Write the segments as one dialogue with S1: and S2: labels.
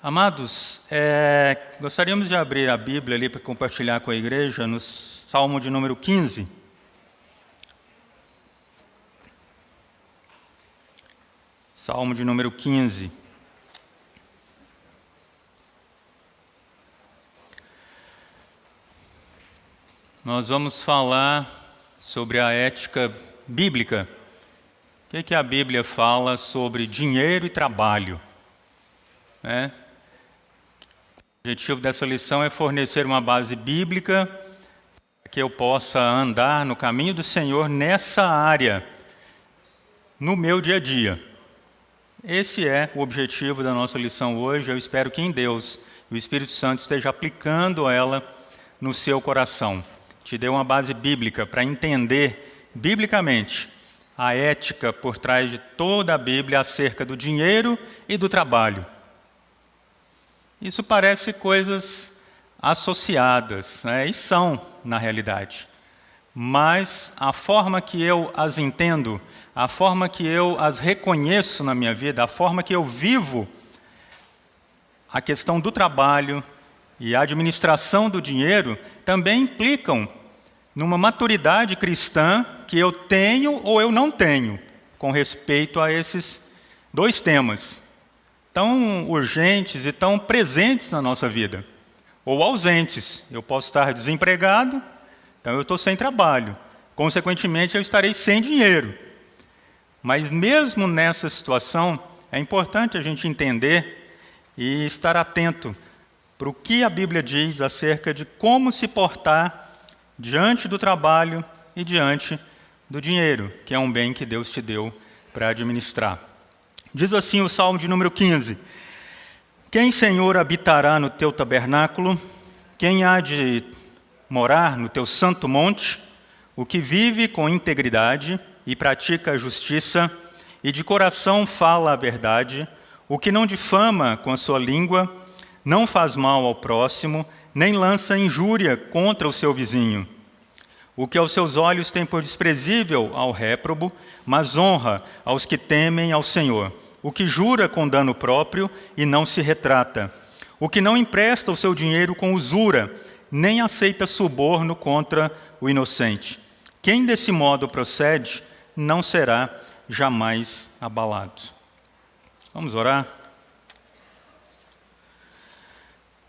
S1: Amados, gostaríamos de abrir a Bíblia ali para compartilhar com a igreja no Salmo de número 15. Salmo de número 15. Nós vamos falar sobre a ética bíblica. O que a Bíblia fala sobre dinheiro e trabalho? O objetivo dessa lição é fornecer uma base bíblica para que eu possa andar no caminho do Senhor nessa área, no meu dia a dia. Esse é o objetivo da nossa lição hoje. Eu espero que em Deus o Espírito Santo esteja aplicando ela no seu coração. Te dê uma base bíblica para entender biblicamente a ética por trás de toda a Bíblia acerca do dinheiro e do trabalho. Isso parece coisas associadas, e são, na realidade. Mas a forma que eu as entendo, a forma que eu as reconheço na minha vida, a forma que eu vivo a questão do trabalho e a administração do dinheiro, também implicam numa maturidade cristã que eu tenho ou eu não tenho, com respeito a esses dois temas tão urgentes e tão presentes na nossa vida, ou ausentes. Eu posso estar desempregado, então eu estou sem trabalho. Consequentemente, eu estarei sem dinheiro. Mas mesmo nessa situação, é importante a gente entender e estar atento para o que a Bíblia diz acerca de como se portar diante do trabalho e diante do dinheiro, que é um bem que Deus te deu para administrar. Diz assim o Salmo de número 15: Quem, Senhor, habitará no teu tabernáculo? Quem há de morar no teu santo monte? O que vive com integridade e pratica a justiça, e de coração fala a verdade, o que não difama com a sua língua, não faz mal ao próximo, nem lança injúria contra o seu vizinho. O que aos seus olhos tem por desprezível ao réprobo, mas honra aos que temem ao Senhor. O que jura com dano próprio e não se retrata. O que não empresta o seu dinheiro com usura, nem aceita suborno contra o inocente. Quem desse modo procede, não será jamais abalado. Vamos orar?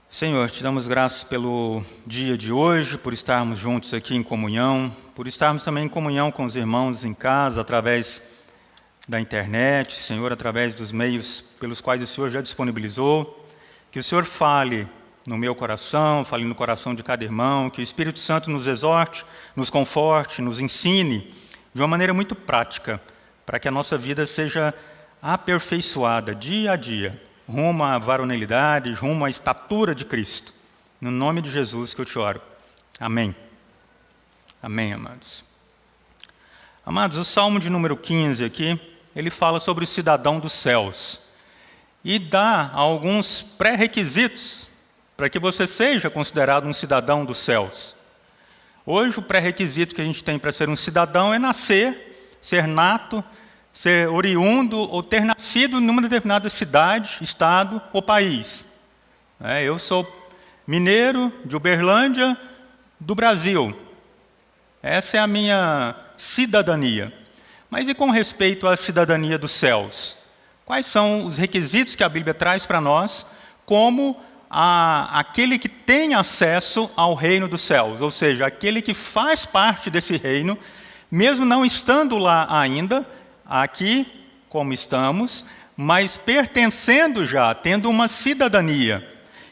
S1: Senhor, te damos graças pelo dia de hoje, por estarmos juntos aqui em comunhão, por estarmos também em comunhão com os irmãos em casa, através da internet, Senhor, através dos meios pelos quais o Senhor já disponibilizou. Que o Senhor fale no meu coração, fale no coração de cada irmão, que o Espírito Santo nos exorte, nos conforte, nos ensine de uma maneira muito prática, para que a nossa vida seja aperfeiçoada dia a dia, rumo à varonilidade, rumo à estatura de Cristo. No nome de Jesus que eu te oro. Amém. Amém, amados. Amados, o Salmo de número 15 aqui, ele fala sobre o cidadão dos céus. E dá alguns pré-requisitos para que você seja considerado um cidadão dos céus. Hoje, o pré-requisito que a gente tem para ser um cidadão é nascer, ser nato, ser oriundo ou ter nascido numa determinada cidade, estado ou país. Eu sou mineiro de Uberlândia, do Brasil. Essa é a minha cidadania. Mas e com respeito à cidadania dos céus? Quais são os requisitos que a Bíblia traz para nós como aquele que tem acesso ao reino dos céus? Ou seja, aquele que faz parte desse reino, mesmo não estando lá ainda, aqui como estamos, mas pertencendo já, tendo uma cidadania.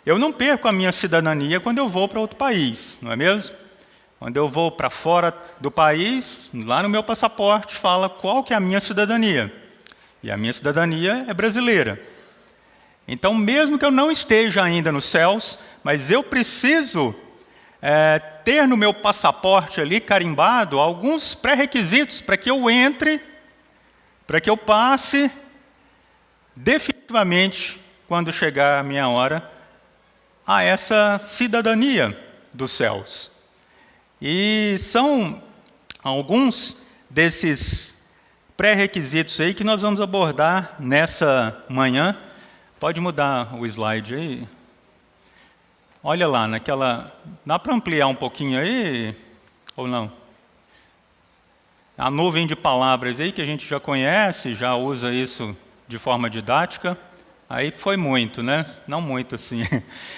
S1: Eu não perco a minha cidadania quando eu vou para outro país, não é mesmo? Quando eu vou para fora do país, lá no meu passaporte fala qual que é a minha cidadania. E a minha cidadania é brasileira. Então, mesmo que eu não esteja ainda nos céus, mas eu preciso ter no meu passaporte ali carimbado alguns pré-requisitos para que eu entre, para que eu passe definitivamente, quando chegar a minha hora, a essa cidadania dos céus. E são alguns desses pré-requisitos aí que nós vamos abordar nessa manhã. Pode mudar o slide aí? Olha lá, dá para ampliar um pouquinho aí, ou não? A nuvem de palavras aí que a gente já conhece, já usa isso de forma didática. Aí foi muito, né? Não muito assim.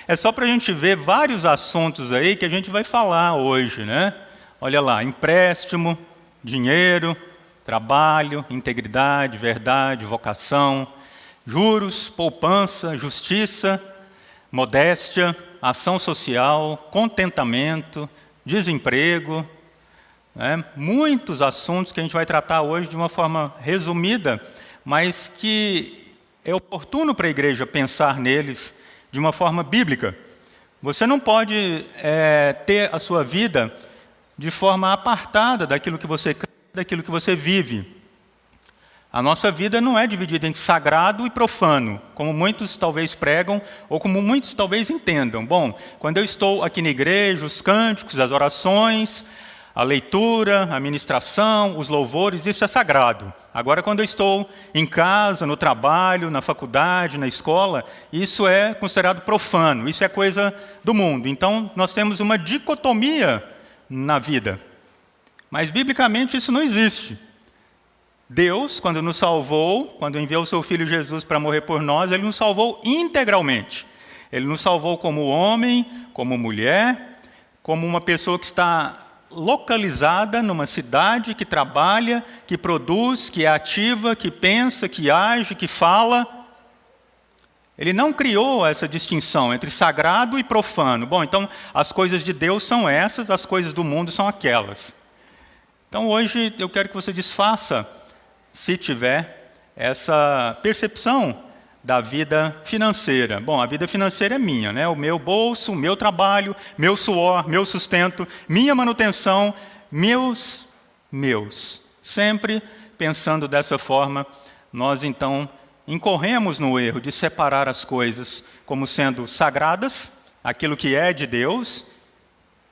S1: É só para a gente ver vários assuntos aí que a gente vai falar hoje, né? Olha lá, empréstimo, dinheiro, trabalho, integridade, verdade, vocação, juros, poupança, justiça, modéstia, ação social, contentamento, desemprego, né? Muitos assuntos que a gente vai tratar hoje de uma forma resumida, mas que é oportuno para a igreja pensar neles de uma forma bíblica. Você não pode ter a sua vida de forma apartada daquilo que você crê, daquilo que você vive. A nossa vida não é dividida entre sagrado e profano, como muitos talvez pregam, ou como muitos talvez entendam. Bom, quando eu estou aqui na igreja, os cânticos, as orações, a leitura, a ministração, os louvores, isso é sagrado. Agora, quando eu estou em casa, no trabalho, na faculdade, na escola, isso é considerado profano, isso é coisa do mundo. Então, nós temos uma dicotomia na vida. Mas, biblicamente, isso não existe. Deus, quando nos salvou, quando enviou o seu Filho Jesus para morrer por nós, Ele nos salvou integralmente. Ele nos salvou como homem, como mulher, como uma pessoa que está localizada numa cidade, que trabalha, que produz, que é ativa, que pensa, que age, que fala. Ele não criou essa distinção entre sagrado e profano. Bom, então as coisas de Deus são essas, as coisas do mundo são aquelas. Então hoje eu quero que você desfaça, se tiver, essa percepção da vida financeira. Bom, a vida financeira é minha, né? O meu bolso, o meu trabalho, meu suor, meu sustento, minha manutenção, meus. Sempre pensando dessa forma, nós então incorremos no erro de separar as coisas como sendo sagradas, aquilo que é de Deus,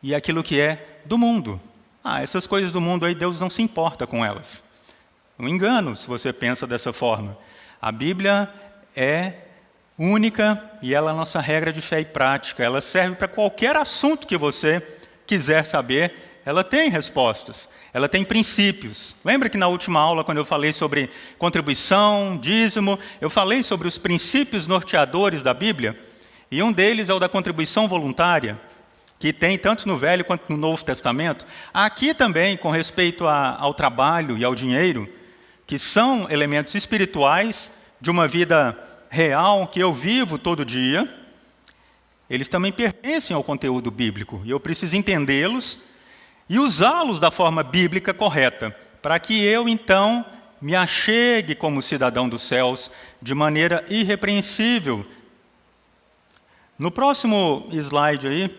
S1: e aquilo que é do mundo. Essas coisas do mundo aí, Deus não se importa com elas. Um engano se você pensa dessa forma. A Bíblia é única e ela é a nossa regra de fé e prática. Ela serve para qualquer assunto que você quiser saber. Ela tem respostas, ela tem princípios. Lembra que na última aula, quando eu falei sobre contribuição, dízimo, eu falei sobre os princípios norteadores da Bíblia? E um deles é o da contribuição voluntária, que tem tanto no Velho quanto no Novo Testamento. Aqui também, com respeito ao trabalho e ao dinheiro, que são elementos espirituais de uma vida real que eu vivo todo dia, eles também pertencem ao conteúdo bíblico. E eu preciso entendê-los e usá-los da forma bíblica correta, para que eu, então, me achegue como cidadão dos céus de maneira irrepreensível. No próximo slide aí,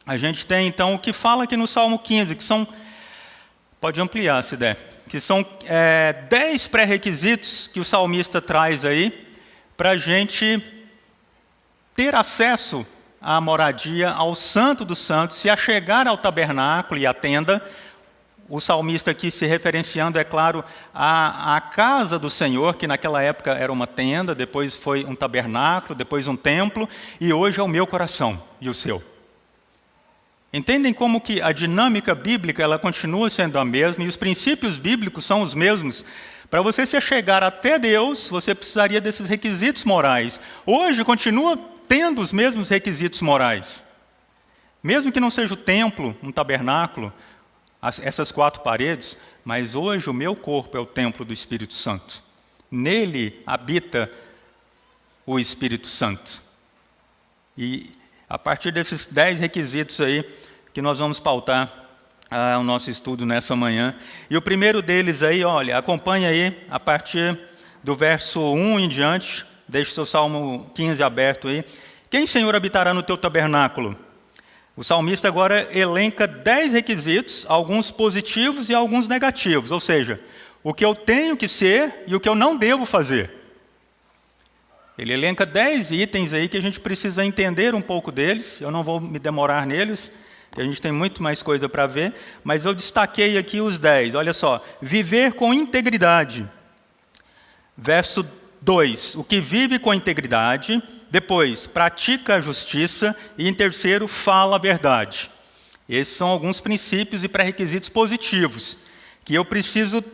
S1: a gente tem, então, o que fala aqui no Salmo 15, que são... Pode ampliar, se der. Que são 10 pré-requisitos que o salmista traz aí para a gente ter acesso à moradia, ao Santo dos Santos, se achegar ao tabernáculo e à tenda. O salmista aqui se referenciando, é claro, à casa do Senhor, que naquela época era uma tenda, depois foi um tabernáculo, depois um templo, e hoje é o meu coração e o seu. Entendem como que a dinâmica bíblica ela continua sendo a mesma e os princípios bíblicos são os mesmos? Para você se chegar até Deus, você precisaria desses requisitos morais. Hoje continua tendo os mesmos requisitos morais. Mesmo que não seja o templo, um tabernáculo, essas 4 paredes, mas hoje o meu corpo é o templo do Espírito Santo. Nele habita o Espírito Santo. E a partir desses 10 requisitos aí, que nós vamos pautar o nosso estudo nessa manhã. E o primeiro deles aí, olha, acompanha aí, a partir do verso 1 em diante, deixe o seu Salmo 15 aberto aí. Quem, Senhor, habitará no teu tabernáculo? O salmista agora elenca 10 requisitos, alguns positivos e alguns negativos, ou seja, o que eu tenho que ser e o que eu não devo fazer. Ele elenca 10 itens aí que a gente precisa entender um pouco deles, eu não vou me demorar neles, que a gente tem muito mais coisa para ver, mas eu destaquei aqui os 10. Olha só, viver com integridade. Verso 2, o que vive com integridade, depois, pratica a justiça, e em terceiro, fala a verdade. Esses são alguns princípios e pré-requisitos positivos, que eu preciso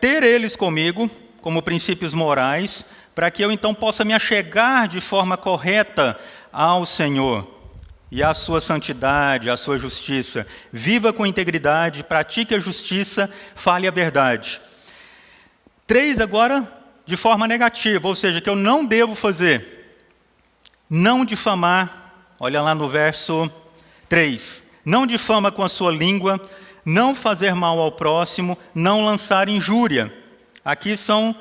S1: ter eles comigo, como princípios morais, para que eu então possa me achegar de forma correta ao Senhor e à sua santidade, à sua justiça. Viva com integridade, pratique a justiça, fale a verdade. 3 agora, de forma negativa, ou seja, que eu não devo fazer. Não difamar, olha lá no verso 3. Não difama com a sua língua, não fazer mal ao próximo, não lançar injúria. Aqui são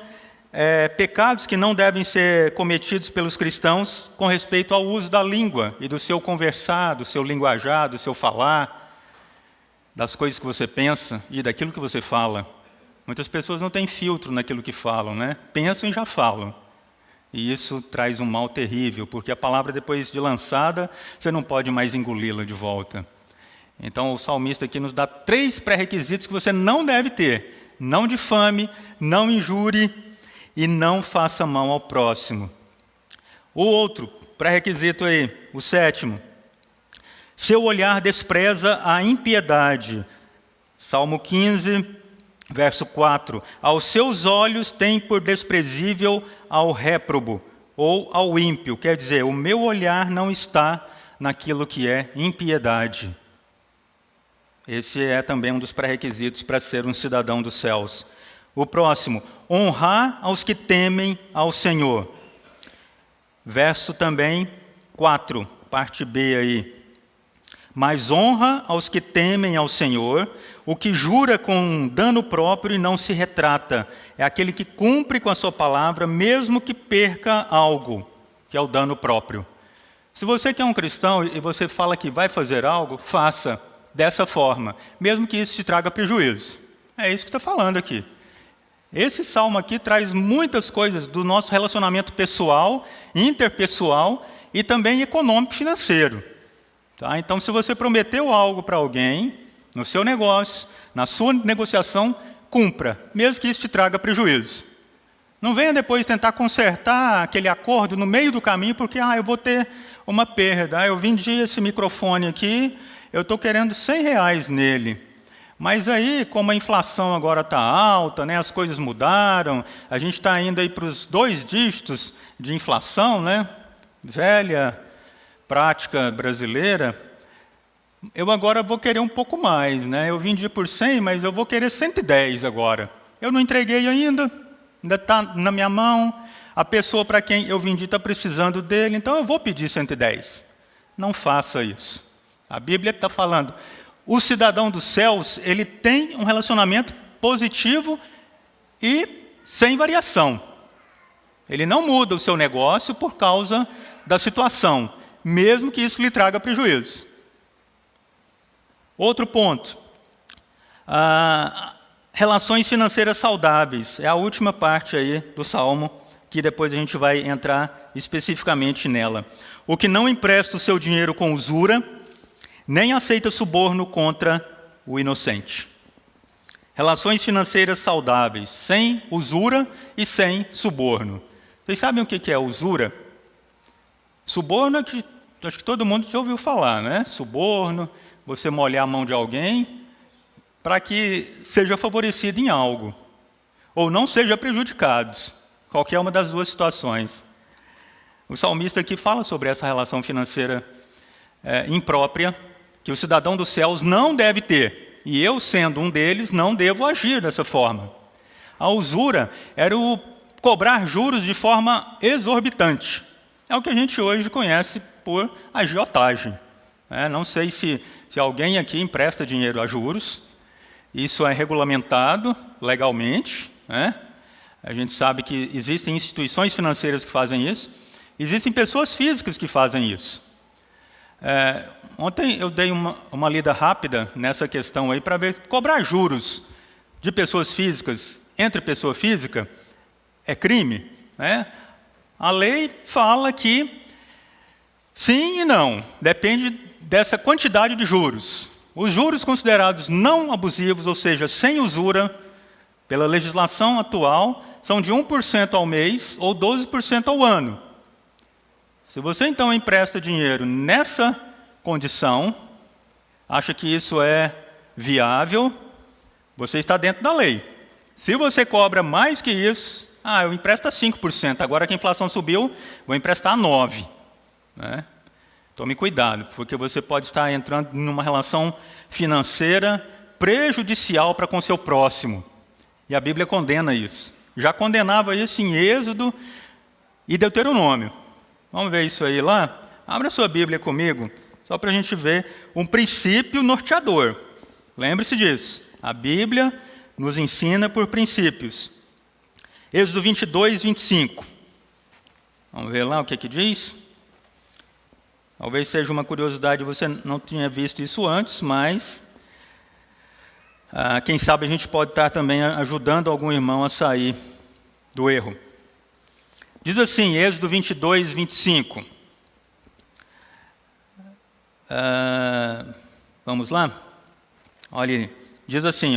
S1: pecados que não devem ser cometidos pelos cristãos com respeito ao uso da língua e do seu conversar, do seu linguajar, do seu falar, das coisas que você pensa e daquilo que você fala. Muitas pessoas não têm filtro naquilo que falam, né? Pensam e já falam. E isso traz um mal terrível, porque a palavra, depois de lançada, você não pode mais engoli-la de volta. Então, o salmista aqui nos dá 3 pré-requisitos que você não deve ter. Não difame, não injure e não faça mal ao próximo. O outro pré-requisito aí, o 7º. Seu olhar despreza a impiedade. Salmo 15, verso 4. Aos seus olhos tem por desprezível ao réprobo, ou ao ímpio. Quer dizer, o meu olhar não está naquilo que é impiedade. Esse é também um dos pré-requisitos para ser um cidadão dos céus. O próximo, honrar aos que temem ao Senhor. Verso também 4, parte B aí. Mas honra aos que temem ao Senhor, o que jura com dano próprio e não se retrata. É aquele que cumpre com a sua palavra, mesmo que perca algo, que é o dano próprio. Se você que é um cristão e você fala que vai fazer algo, faça dessa forma, mesmo que isso te traga prejuízo. É isso que está falando aqui. Esse salmo aqui traz muitas coisas do nosso relacionamento pessoal, interpessoal e também econômico e financeiro. Tá? Então, se você prometeu algo para alguém, no seu negócio, na sua negociação, cumpra, mesmo que isso te traga prejuízo. Não venha depois tentar consertar aquele acordo no meio do caminho, porque eu vou ter uma perda. Eu vendi esse microfone aqui, eu estou querendo R$100 nele. Mas aí, como a inflação agora está alta, né, as coisas mudaram, a gente está indo aí para os 2 dígitos de inflação, né, velha prática brasileira, eu agora vou querer um pouco mais. Né, eu vendi por 100, mas eu vou querer 110 agora. Eu não entreguei ainda está na minha mão, a pessoa para quem eu vendi está precisando dele, então eu vou pedir 110. Não faça isso. A Bíblia está falando... O cidadão dos céus, ele tem um relacionamento positivo e sem variação. Ele não muda o seu negócio por causa da situação, mesmo que isso lhe traga prejuízo. Outro ponto. Relações financeiras saudáveis. É a última parte aí do Salmo, que depois a gente vai entrar especificamente nela. O que não empresta o seu dinheiro com usura, nem aceita suborno contra o inocente. Relações financeiras saudáveis, sem usura e sem suborno. Vocês sabem o que é usura? Suborno é que acho que todo mundo já ouviu falar, né? Suborno, você molhar a mão de alguém para que seja favorecido em algo, ou não seja prejudicado, qualquer uma das 2 situações. O salmista aqui fala sobre essa relação financeira imprópria, que o cidadão dos céus não deve ter. E eu, sendo um deles, não devo agir dessa forma. A usura era o cobrar juros de forma exorbitante. É o que a gente hoje conhece por agiotagem. Não sei se alguém aqui empresta dinheiro a juros. Isso é regulamentado legalmente. A gente sabe que existem instituições financeiras que fazem isso. Existem pessoas físicas que fazem isso. Ontem eu dei uma lida rápida nessa questão aí para ver, cobrar juros de pessoas físicas entre pessoa física é crime, né? A lei fala que sim e não, depende dessa quantidade de juros. Os juros considerados não abusivos, ou seja, sem usura, pela legislação atual, são de 1% ao mês ou 12% ao ano. Se você então empresta dinheiro nessa condição, acha que isso é viável, você está dentro da lei. Se você cobra mais que isso, eu empresto a 5%, agora que a inflação subiu, vou emprestar a 9%. Né? Tome cuidado, porque você pode estar entrando numa relação financeira prejudicial para com seu próximo. E a Bíblia condena isso. Já condenava isso em Êxodo e Deuteronômio. Vamos ver isso aí lá? Abra sua Bíblia comigo, só para a gente ver um princípio norteador. Lembre-se disso. A Bíblia nos ensina por princípios. Êxodo 22, 25. Vamos ver lá o que diz? Talvez seja uma curiosidade, você não tinha visto isso antes, mas quem sabe a gente pode estar também ajudando algum irmão a sair do erro. Diz assim, Êxodo 22, 25. Vamos lá? Olha, diz assim,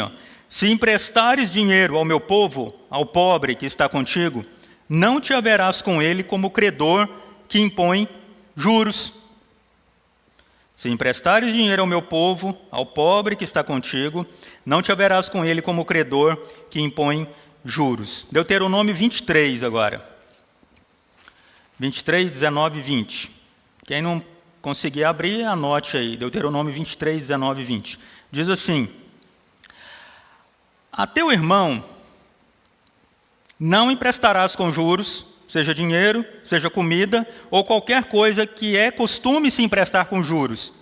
S1: se emprestares dinheiro ao meu povo, ao pobre que está contigo, não te haverás com ele como credor que impõe juros. Se emprestares dinheiro ao meu povo, ao pobre que está contigo, não te haverás com ele como credor que impõe juros. Deuteronômio 23 agora. 23, 19 e 20. Quem não conseguir abrir, anote aí. Deuteronômio 23, 19 e 20. Diz assim: a teu irmão não emprestarás com juros, seja dinheiro, seja comida, ou qualquer coisa que é costume se emprestar com juros.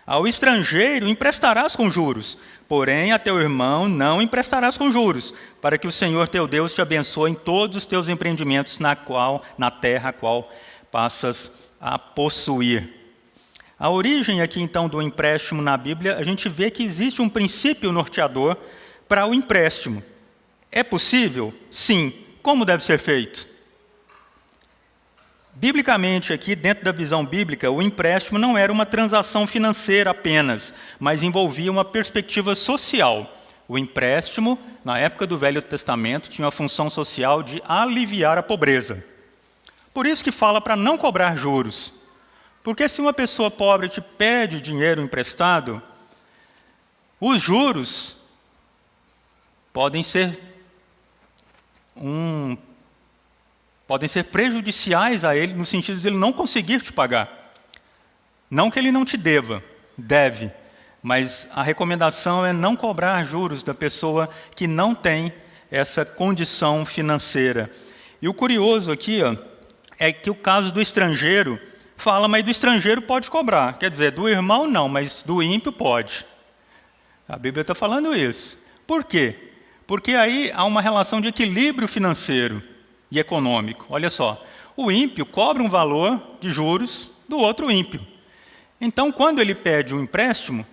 S1: Ao estrangeiro emprestarás com juros, porém a teu irmão não emprestarás com juros, para que o Senhor teu Deus te abençoe em todos os teus empreendimentos na terra a qual passas a possuir. A origem aqui então do empréstimo na Bíblia, a gente vê que existe um princípio norteador para o empréstimo. É possível? Sim. Como deve ser feito? Biblicamente, aqui, dentro da visão bíblica, o empréstimo não era uma transação financeira apenas, mas envolvia uma perspectiva social. O empréstimo, na época do Velho Testamento, tinha a função social de aliviar a pobreza. Por isso que fala para não cobrar juros. Porque se uma pessoa pobre te pede dinheiro emprestado, os juros podem ser prejudiciais a ele, no sentido de ele não conseguir te pagar. Não que ele não te deva, deve, mas a recomendação é não cobrar juros da pessoa que não tem essa condição financeira. E o curioso aqui é que o caso do estrangeiro fala, mas do estrangeiro pode cobrar. Quer dizer, do irmão não, mas do ímpio pode. A Bíblia está falando isso. Por quê? Porque aí há uma relação de equilíbrio financeiro e econômico. Olha só, o ímpio cobra um valor de juros do outro ímpio. Então, quando ele pede um empréstimo,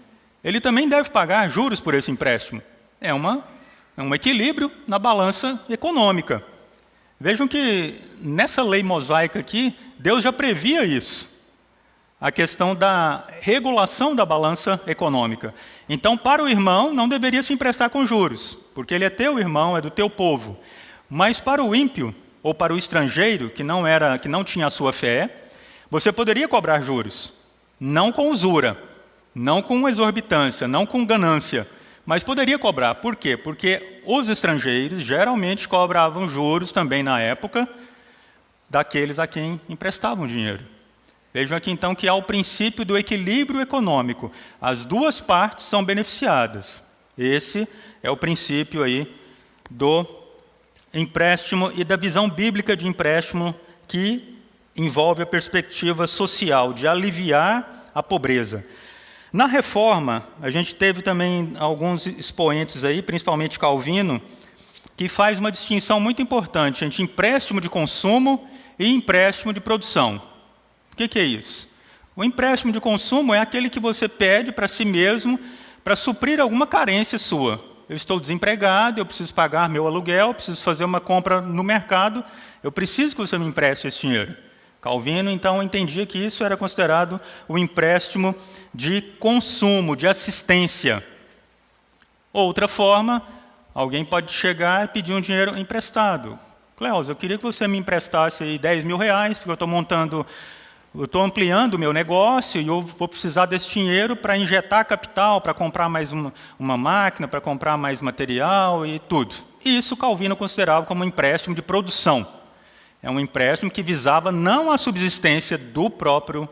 S1: ele também deve pagar juros por esse empréstimo. É um equilíbrio na balança econômica. Vejam que nessa lei mosaica aqui, Deus já previa isso. A questão da regulação da balança econômica. Então, para o irmão, não deveria se emprestar com juros, porque ele é teu irmão, é do teu povo. Mas para o ímpio, ou para o estrangeiro, que não tinha a sua fé, você poderia cobrar juros. Não com usura, não com exorbitância, não com ganância, mas poderia cobrar. Por quê? Porque os estrangeiros geralmente cobravam juros também na época daqueles a quem emprestavam dinheiro. Vejam aqui então que há o princípio do equilíbrio econômico. As duas partes são beneficiadas. Esse é o princípio aí do empréstimo e da visão bíblica de empréstimo que envolve a perspectiva social, de aliviar a pobreza. Na Reforma, a gente teve também alguns expoentes aí, principalmente Calvino, que faz uma distinção muito importante entre empréstimo de consumo e empréstimo de produção. O que é isso? O empréstimo de consumo é aquele que você pede para si mesmo para suprir alguma carência sua. Eu estou desempregado, eu preciso pagar meu aluguel, preciso fazer uma compra no mercado, eu preciso que você me empreste esse dinheiro. Calvino, então, entendia que isso era considerado o empréstimo de consumo, de assistência. Outra forma, alguém pode chegar e pedir um dinheiro emprestado. Cleus, eu queria que você me emprestasse aí 10 mil reais, porque eu estou ampliando o meu negócio e eu vou precisar desse dinheiro para injetar capital, para comprar mais uma máquina, para comprar mais material e tudo. Isso Calvino considerava como um empréstimo de produção. É um empréstimo que visava não a subsistência do próprio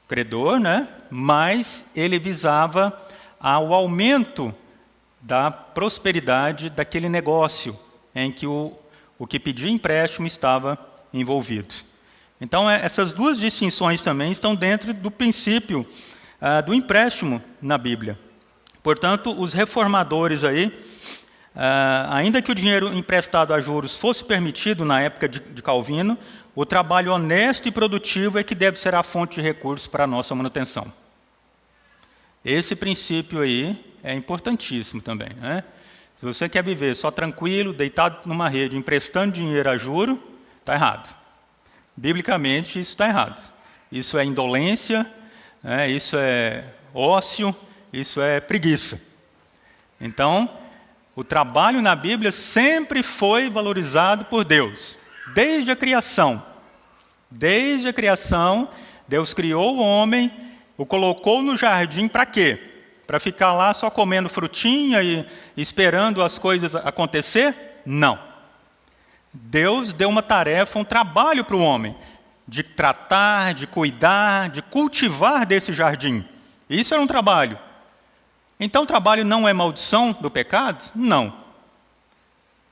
S1: credor, né? Mas ele visava ao aumento da prosperidade daquele negócio em que o que pedia empréstimo estava envolvido. Então, essas duas distinções também estão dentro do princípio do empréstimo na Bíblia. Portanto, os reformadores aí, ainda que o dinheiro emprestado a juros fosse permitido na época de Calvino, o trabalho honesto e produtivo é que deve ser a fonte de recursos para a nossa manutenção. Esse princípio aí é importantíssimo também, né? Se você quer viver só tranquilo, deitado numa rede, emprestando dinheiro a juro, está errado. Biblicamente, isso está errado. Isso é indolência, né? Isso é ócio, isso é preguiça. Então, o trabalho na Bíblia sempre foi valorizado por Deus, desde a criação. Desde a criação, Deus criou o homem, o colocou no jardim para quê? Para ficar lá só comendo frutinha e esperando as coisas acontecer? Não. Deus deu uma tarefa, um trabalho para o homem, de tratar, de cuidar, de cultivar desse jardim. Isso era um trabalho. Então, o trabalho não é maldição do pecado? Não.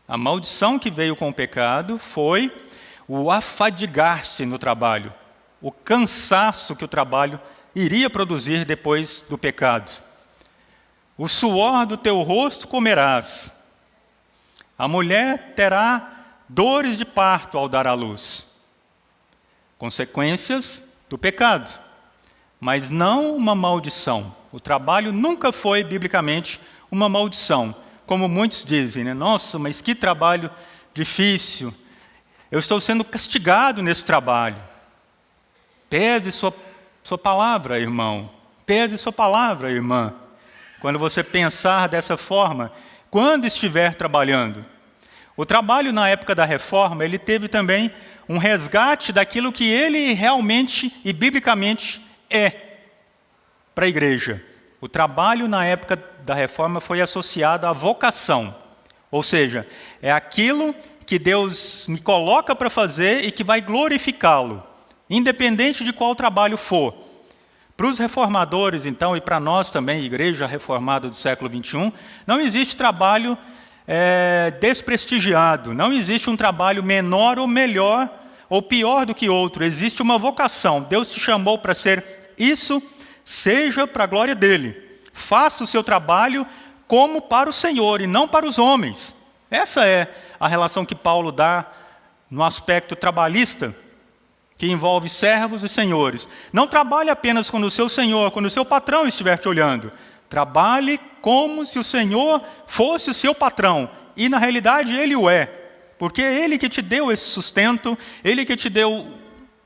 S1: A maldição que veio com o pecado foi o afadigar-se no trabalho, o cansaço que o trabalho iria produzir depois do pecado. O suor do teu rosto comerás. A mulher terá dores de parto ao dar à luz. Consequências do pecado, mas não uma maldição. O trabalho nunca foi, biblicamente, uma maldição. Como muitos dizem, né? Nossa, mas que trabalho difícil. Eu estou sendo castigado nesse trabalho. Pese sua palavra, irmão. Pese sua palavra, irmã. Quando você pensar dessa forma, quando estiver trabalhando. O trabalho na época da Reforma, ele teve também um resgate daquilo que ele realmente e biblicamente é para a igreja. O trabalho na época da Reforma foi associado à vocação. Ou seja, é aquilo que Deus me coloca para fazer e que vai glorificá-lo, independente de qual trabalho for. Para os reformadores, então, e para nós também, igreja reformada do século XXI, não existe trabalho desprestigiado, não existe um trabalho menor ou melhor ou pior do que outro, existe uma vocação. Deus te chamou para ser isso, seja para a glória dele. Faça o seu trabalho como para o Senhor e não para os homens. Essa é a relação que Paulo dá no aspecto trabalhista, que envolve servos e senhores. Não trabalhe apenas quando o seu senhor, quando o seu patrão estiver te olhando. Trabalhe como se o Senhor fosse o seu patrão. E, na realidade, Ele o é. Porque é Ele que te deu esse sustento, Ele que te deu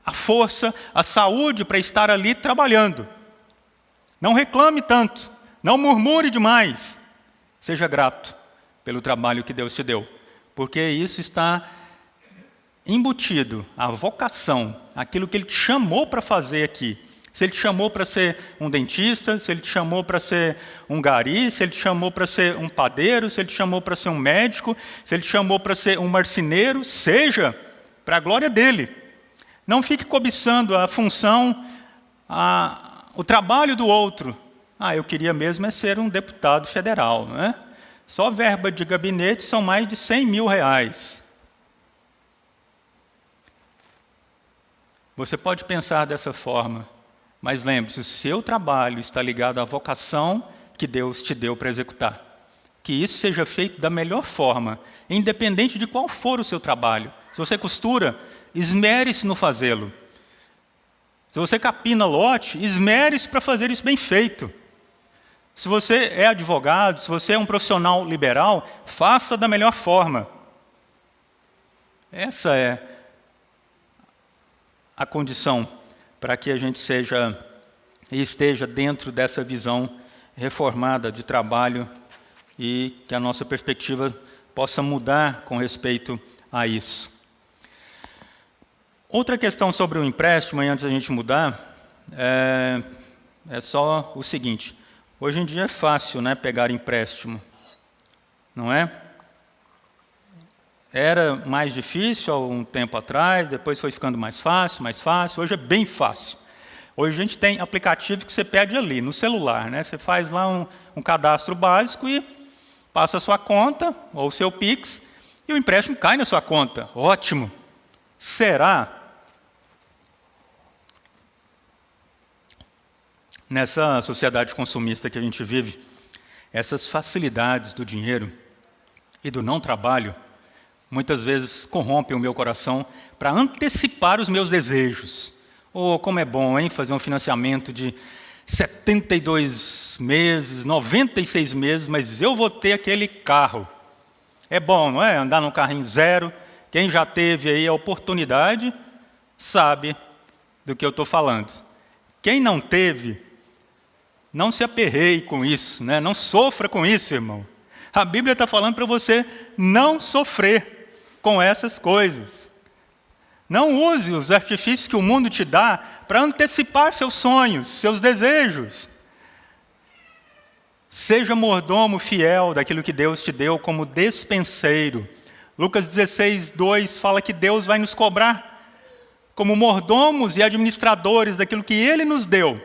S1: a força, a saúde para estar ali trabalhando. Não reclame tanto, não murmure demais. Seja grato pelo trabalho que Deus te deu. Porque isso está embutido, a vocação, aquilo que Ele te chamou para fazer aqui. Se Ele te chamou para ser um dentista, se Ele te chamou para ser um gari, se Ele te chamou para ser um padeiro, se Ele te chamou para ser um médico, se Ele te chamou para ser um marceneiro, seja para a glória dEle. Não fique cobiçando a função, o trabalho do outro. Eu queria mesmo é ser um deputado federal, não é? Só verba de gabinete são mais de 100 mil reais. Você pode pensar dessa forma, mas lembre-se, o seu trabalho está ligado à vocação que Deus te deu para executar. Que isso seja feito da melhor forma, independente de qual for o seu trabalho. Se você costura, esmere-se no fazê-lo. Se você capina lote, esmere-se para fazer isso bem feito. Se você é advogado, se você é um profissional liberal, faça da melhor forma. Essa é a condição para que a gente seja e esteja dentro dessa visão reformada de trabalho e que a nossa perspectiva possa mudar com respeito a isso. Outra questão sobre o empréstimo, e antes da gente mudar, é só o seguinte. Hoje em dia é fácil, né, pegar empréstimo, não é? Era mais difícil há um tempo atrás, depois foi ficando mais fácil, hoje é bem fácil. Hoje a gente tem aplicativo que você pede ali, no celular, né? Você faz lá um cadastro básico e passa a sua conta, ou o seu Pix, e o empréstimo cai na sua conta. Ótimo! Será? Nessa sociedade consumista que a gente vive, essas facilidades do dinheiro e do não trabalho, muitas vezes corrompem o meu coração para antecipar os meus desejos. Oh, como é bom, hein, fazer um financiamento de 72 meses, 96 meses, mas eu vou ter aquele carro. É bom, não é? Andar num carrinho zero. Quem já teve aí a oportunidade sabe do que eu estou falando. Quem não teve, não se aperreie com isso, né? Não sofra com isso, irmão. A Bíblia está falando para você não sofrer com essas coisas. Não use os artifícios que o mundo te dá para antecipar seus sonhos, seus desejos. Seja mordomo fiel daquilo que Deus te deu como despenseiro. Lucas 16:2 fala que Deus vai nos cobrar como mordomos e administradores daquilo que Ele nos deu.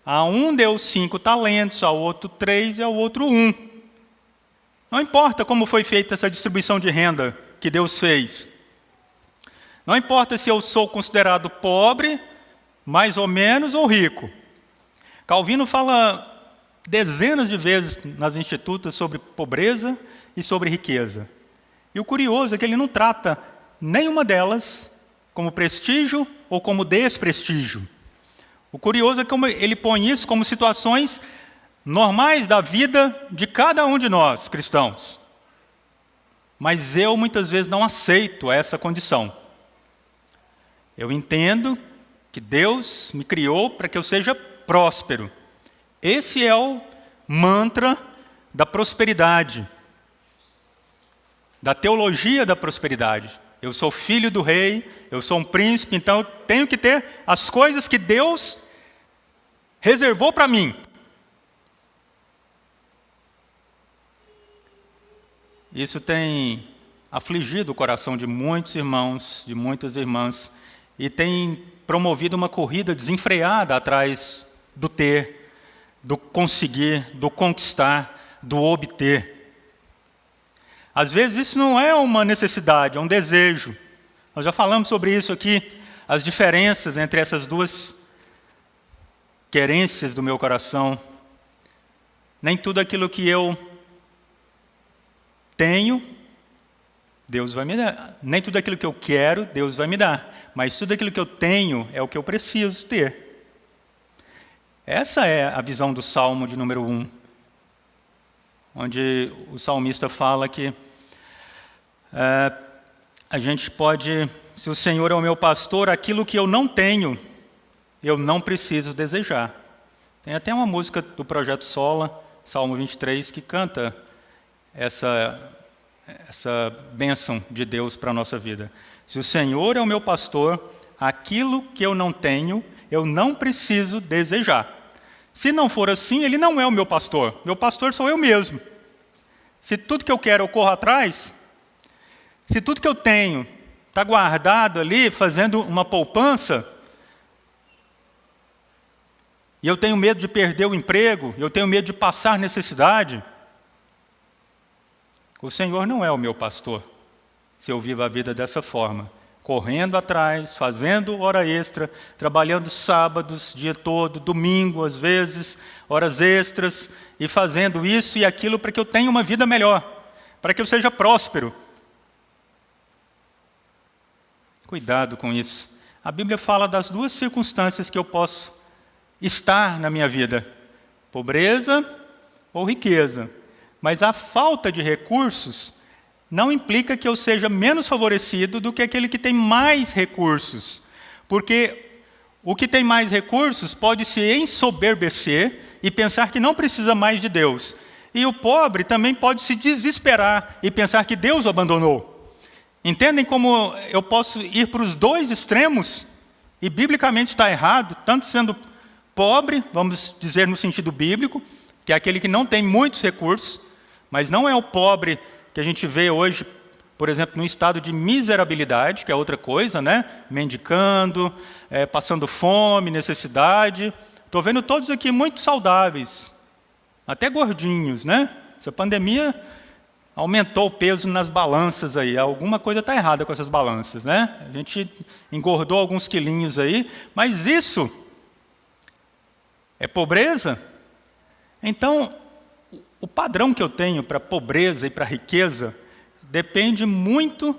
S1: A um deu 5 talentos, ao outro 3 e ao outro 1. Não importa como foi feita essa distribuição de renda que Deus fez. Não importa se eu sou considerado pobre, mais ou menos, ou rico. Calvino fala dezenas de vezes nas institutas sobre pobreza e sobre riqueza. E o curioso é que ele não trata nenhuma delas como prestígio ou como desprestígio. O curioso é como ele põe isso como situações normais da vida de cada um de nós, cristãos. Mas eu muitas vezes não aceito essa condição. Eu entendo que Deus me criou para que eu seja próspero. Esse é o mantra da prosperidade, da teologia da prosperidade. Eu sou filho do rei, eu sou um príncipe, então eu tenho que ter as coisas que Deus reservou para mim. Isso tem afligido o coração de muitos irmãos, de muitas irmãs, e tem promovido uma corrida desenfreada atrás do ter, do conseguir, do conquistar, do obter. Às vezes isso não é uma necessidade, é um desejo. Nós já falamos sobre isso aqui, as diferenças entre essas duas querências do meu coração. Nem tudo aquilo que eu tenho, Deus vai me dar. Nem tudo aquilo que eu quero, Deus vai me dar. Mas tudo aquilo que eu tenho é o que eu preciso ter. Essa é a visão do Salmo de número 1, onde o salmista fala que a gente pode, se o Senhor é o meu pastor, aquilo que eu não tenho, eu não preciso desejar. Tem até uma música do Projeto Sola, Salmo 23, que canta essa bênção de Deus para a nossa vida. Se o Senhor é o meu pastor, aquilo que eu não tenho, eu não preciso desejar. Se não for assim, Ele não é o meu pastor sou eu mesmo. Se tudo que eu quero eu corro atrás, se tudo que eu tenho está guardado ali, fazendo uma poupança, e eu tenho medo de perder o emprego, eu tenho medo de passar necessidade, o Senhor não é o meu pastor, se eu vivo a vida dessa forma, correndo atrás, fazendo hora extra, trabalhando sábados, dia todo, domingo às vezes, horas extras, e fazendo isso e aquilo para que eu tenha uma vida melhor, para que eu seja próspero. Cuidado com isso. A Bíblia fala das duas circunstâncias que eu posso estar na minha vida: pobreza ou riqueza. Mas a falta de recursos não implica que eu seja menos favorecido do que aquele que tem mais recursos. Porque o que tem mais recursos pode se ensoberbecer e pensar que não precisa mais de Deus. E o pobre também pode se desesperar e pensar que Deus o abandonou. Entendem como eu posso ir para os dois extremos? E biblicamente está errado, tanto sendo pobre, vamos dizer no sentido bíblico, que é aquele que não tem muitos recursos, mas não é o pobre que a gente vê hoje, por exemplo, no estado de miserabilidade, que é outra coisa, né? Mendicando, passando fome, necessidade. Estou vendo todos aqui muito saudáveis, até gordinhos, né? Essa pandemia aumentou o peso nas balanças aí. Alguma coisa está errada com essas balanças, né? A gente engordou alguns quilinhos aí, mas isso é pobreza? Então, o padrão que eu tenho para pobreza e para riqueza depende muito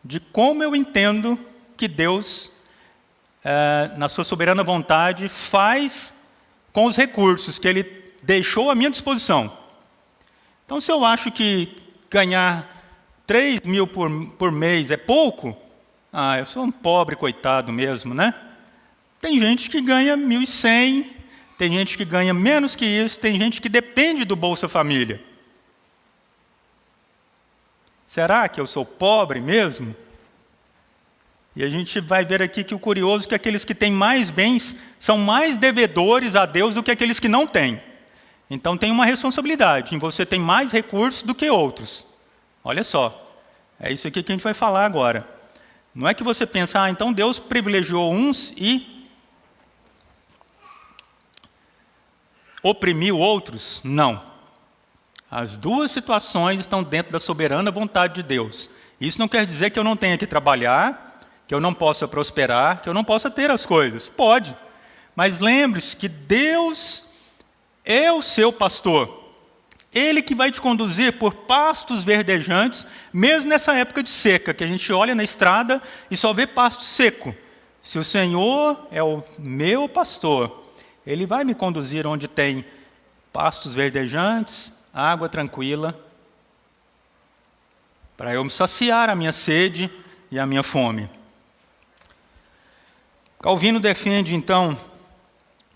S1: de como eu entendo que Deus, na sua soberana vontade, faz com os recursos que Ele deixou à minha disposição. Então, se eu acho que ganhar 3 mil por mês é pouco, eu sou um pobre coitado mesmo, né? Tem gente que ganha 1.100, tem gente que ganha menos que isso, tem gente que depende do Bolsa Família. Será que eu sou pobre mesmo? E a gente vai ver aqui que o curioso é que aqueles que têm mais bens são mais devedores a Deus do que aqueles que não têm. Então tem uma responsabilidade, em você tem mais recursos do que outros. Olha só, é isso aqui que a gente vai falar agora. Não é que você pensa, então Deus privilegiou uns e oprimiu outros? Não. As duas situações estão dentro da soberana vontade de Deus. Isso não quer dizer que eu não tenha que trabalhar, que eu não possa prosperar, que eu não possa ter as coisas. Pode. Mas lembre-se que Deus é o seu pastor. Ele que vai te conduzir por pastos verdejantes, mesmo nessa época de seca, que a gente olha na estrada e só vê pasto seco. Se o Senhor é o meu pastor, Ele vai me conduzir onde tem pastos verdejantes, água tranquila, para eu me saciar a minha sede e a minha fome. Calvino defende, então,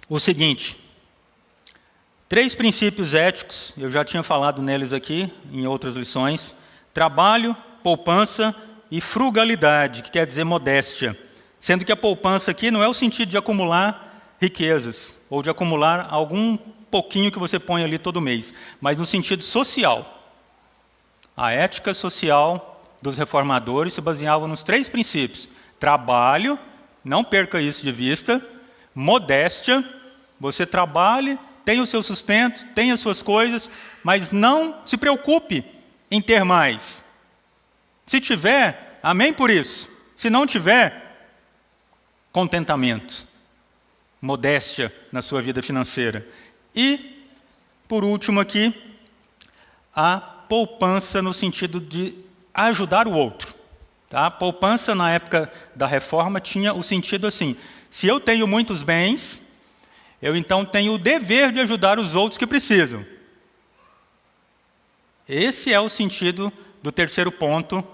S1: o seguinte: 3 princípios éticos, eu já tinha falado neles aqui, em outras lições: trabalho, poupança e frugalidade, que quer dizer modéstia. Sendo que a poupança aqui não é o sentido de acumular riquezas, ou de acumular algum pouquinho que você põe ali todo mês, mas no sentido social. A ética social dos reformadores se baseava nos 3 princípios: trabalho, não perca isso de vista; modéstia, você trabalhe, tem o seu sustento, tem as suas coisas, mas não se preocupe em ter mais. Se tiver, amém por isso. Se não tiver, contentamento, modéstia na sua vida financeira. E, por último aqui, a poupança no sentido de ajudar o outro. Tá? A poupança na época da reforma tinha o sentido assim: se eu tenho muitos bens, eu então tenho o dever de ajudar os outros que precisam. Esse é o sentido do terceiro ponto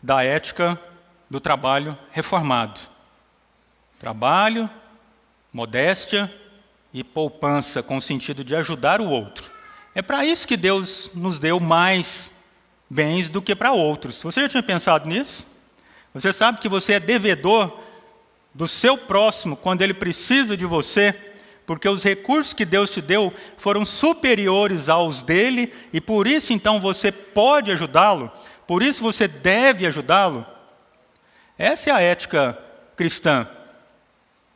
S1: da ética do trabalho reformado. Trabalho, modéstia e poupança, com o sentido de ajudar o outro. É para isso que Deus nos deu mais bens do que para outros. Você já tinha pensado nisso? Você sabe que você é devedor do seu próximo quando ele precisa de você, porque os recursos que Deus te deu foram superiores aos dele, e por isso então você pode ajudá-lo, por isso você deve ajudá-lo. Essa é a ética cristã,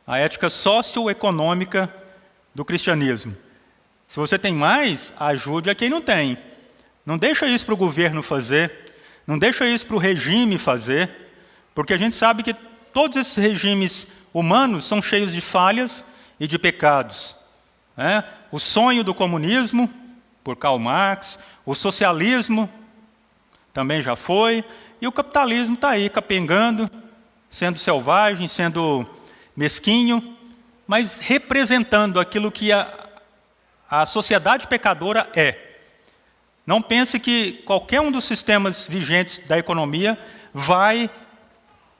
S1: a ética socioeconômica do cristianismo. Se você tem mais, ajude a quem não tem. Não deixa isso para o governo fazer, não deixa isso para o regime fazer, porque a gente sabe que todos esses regimes humanos são cheios de falhas e de pecados. O sonho do comunismo, por Karl Marx, o socialismo também já foi, e o capitalismo está aí capengando, sendo selvagem, sendo mesquinho, mas representando aquilo que a sociedade pecadora é. Não pense que qualquer um dos sistemas vigentes da economia vai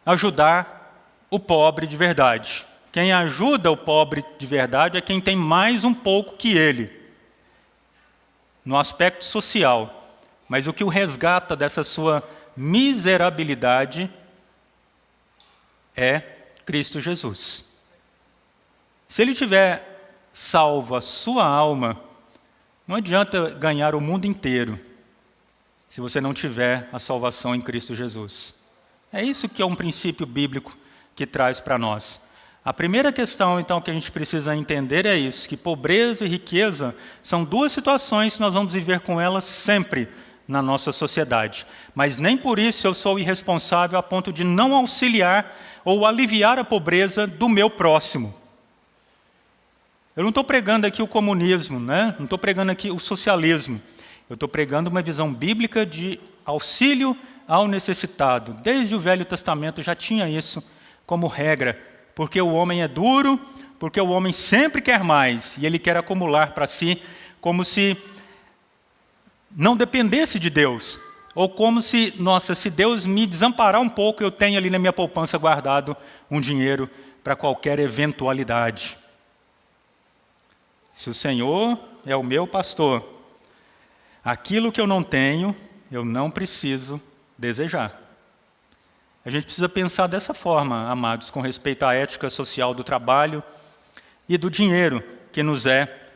S1: ajudar o pobre de verdade. Quem ajuda o pobre de verdade é quem tem mais um pouco que ele, no aspecto social. Mas o que o resgata dessa sua miserabilidade é Cristo Jesus. Se ele tiver salvo a sua alma, não adianta ganhar o mundo inteiro se você não tiver a salvação em Cristo Jesus. É isso que é um princípio bíblico que traz para nós. A primeira questão, então, que a gente precisa entender é isso, que pobreza e riqueza são duas situações que nós vamos viver com elas sempre na nossa sociedade. Mas nem por isso eu sou irresponsável a ponto de não auxiliar ou aliviar a pobreza do meu próximo. Eu não estou pregando aqui o comunismo, né? Não estou pregando aqui o socialismo. Eu estou pregando uma visão bíblica de auxílio ao necessitado. Desde o Velho Testamento já tinha isso como regra, porque o homem é duro, porque o homem sempre quer mais, e ele quer acumular para si, como se não dependesse de Deus, ou como se, nossa, se Deus me desamparar um pouco, eu tenho ali na minha poupança guardado um dinheiro para qualquer eventualidade. Se o Senhor é o meu pastor, aquilo que eu não tenho, eu não preciso desejar. A gente precisa pensar dessa forma, amados, com respeito à ética social do trabalho e do dinheiro que nos é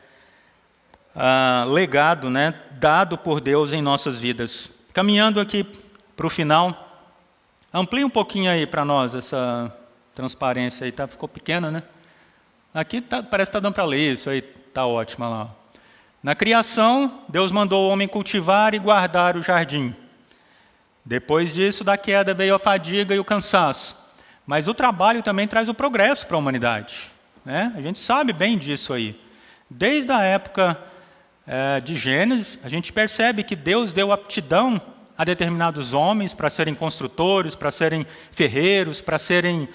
S1: legado, né, dado por Deus em nossas vidas. Caminhando aqui para o final, amplie um pouquinho aí para nós essa transparência aí, tá? Ficou pequena, né? Aqui parece que está dando para ler isso aí, está ótima lá. Na criação, Deus mandou o homem cultivar e guardar o jardim. Depois disso, da queda veio a fadiga e o cansaço. Mas o trabalho também traz o progresso para a humanidade, né? A gente sabe bem disso aí. Desde a época de Gênesis, a gente percebe que Deus deu aptidão a determinados homens para serem construtores, para serem ferreiros, para serem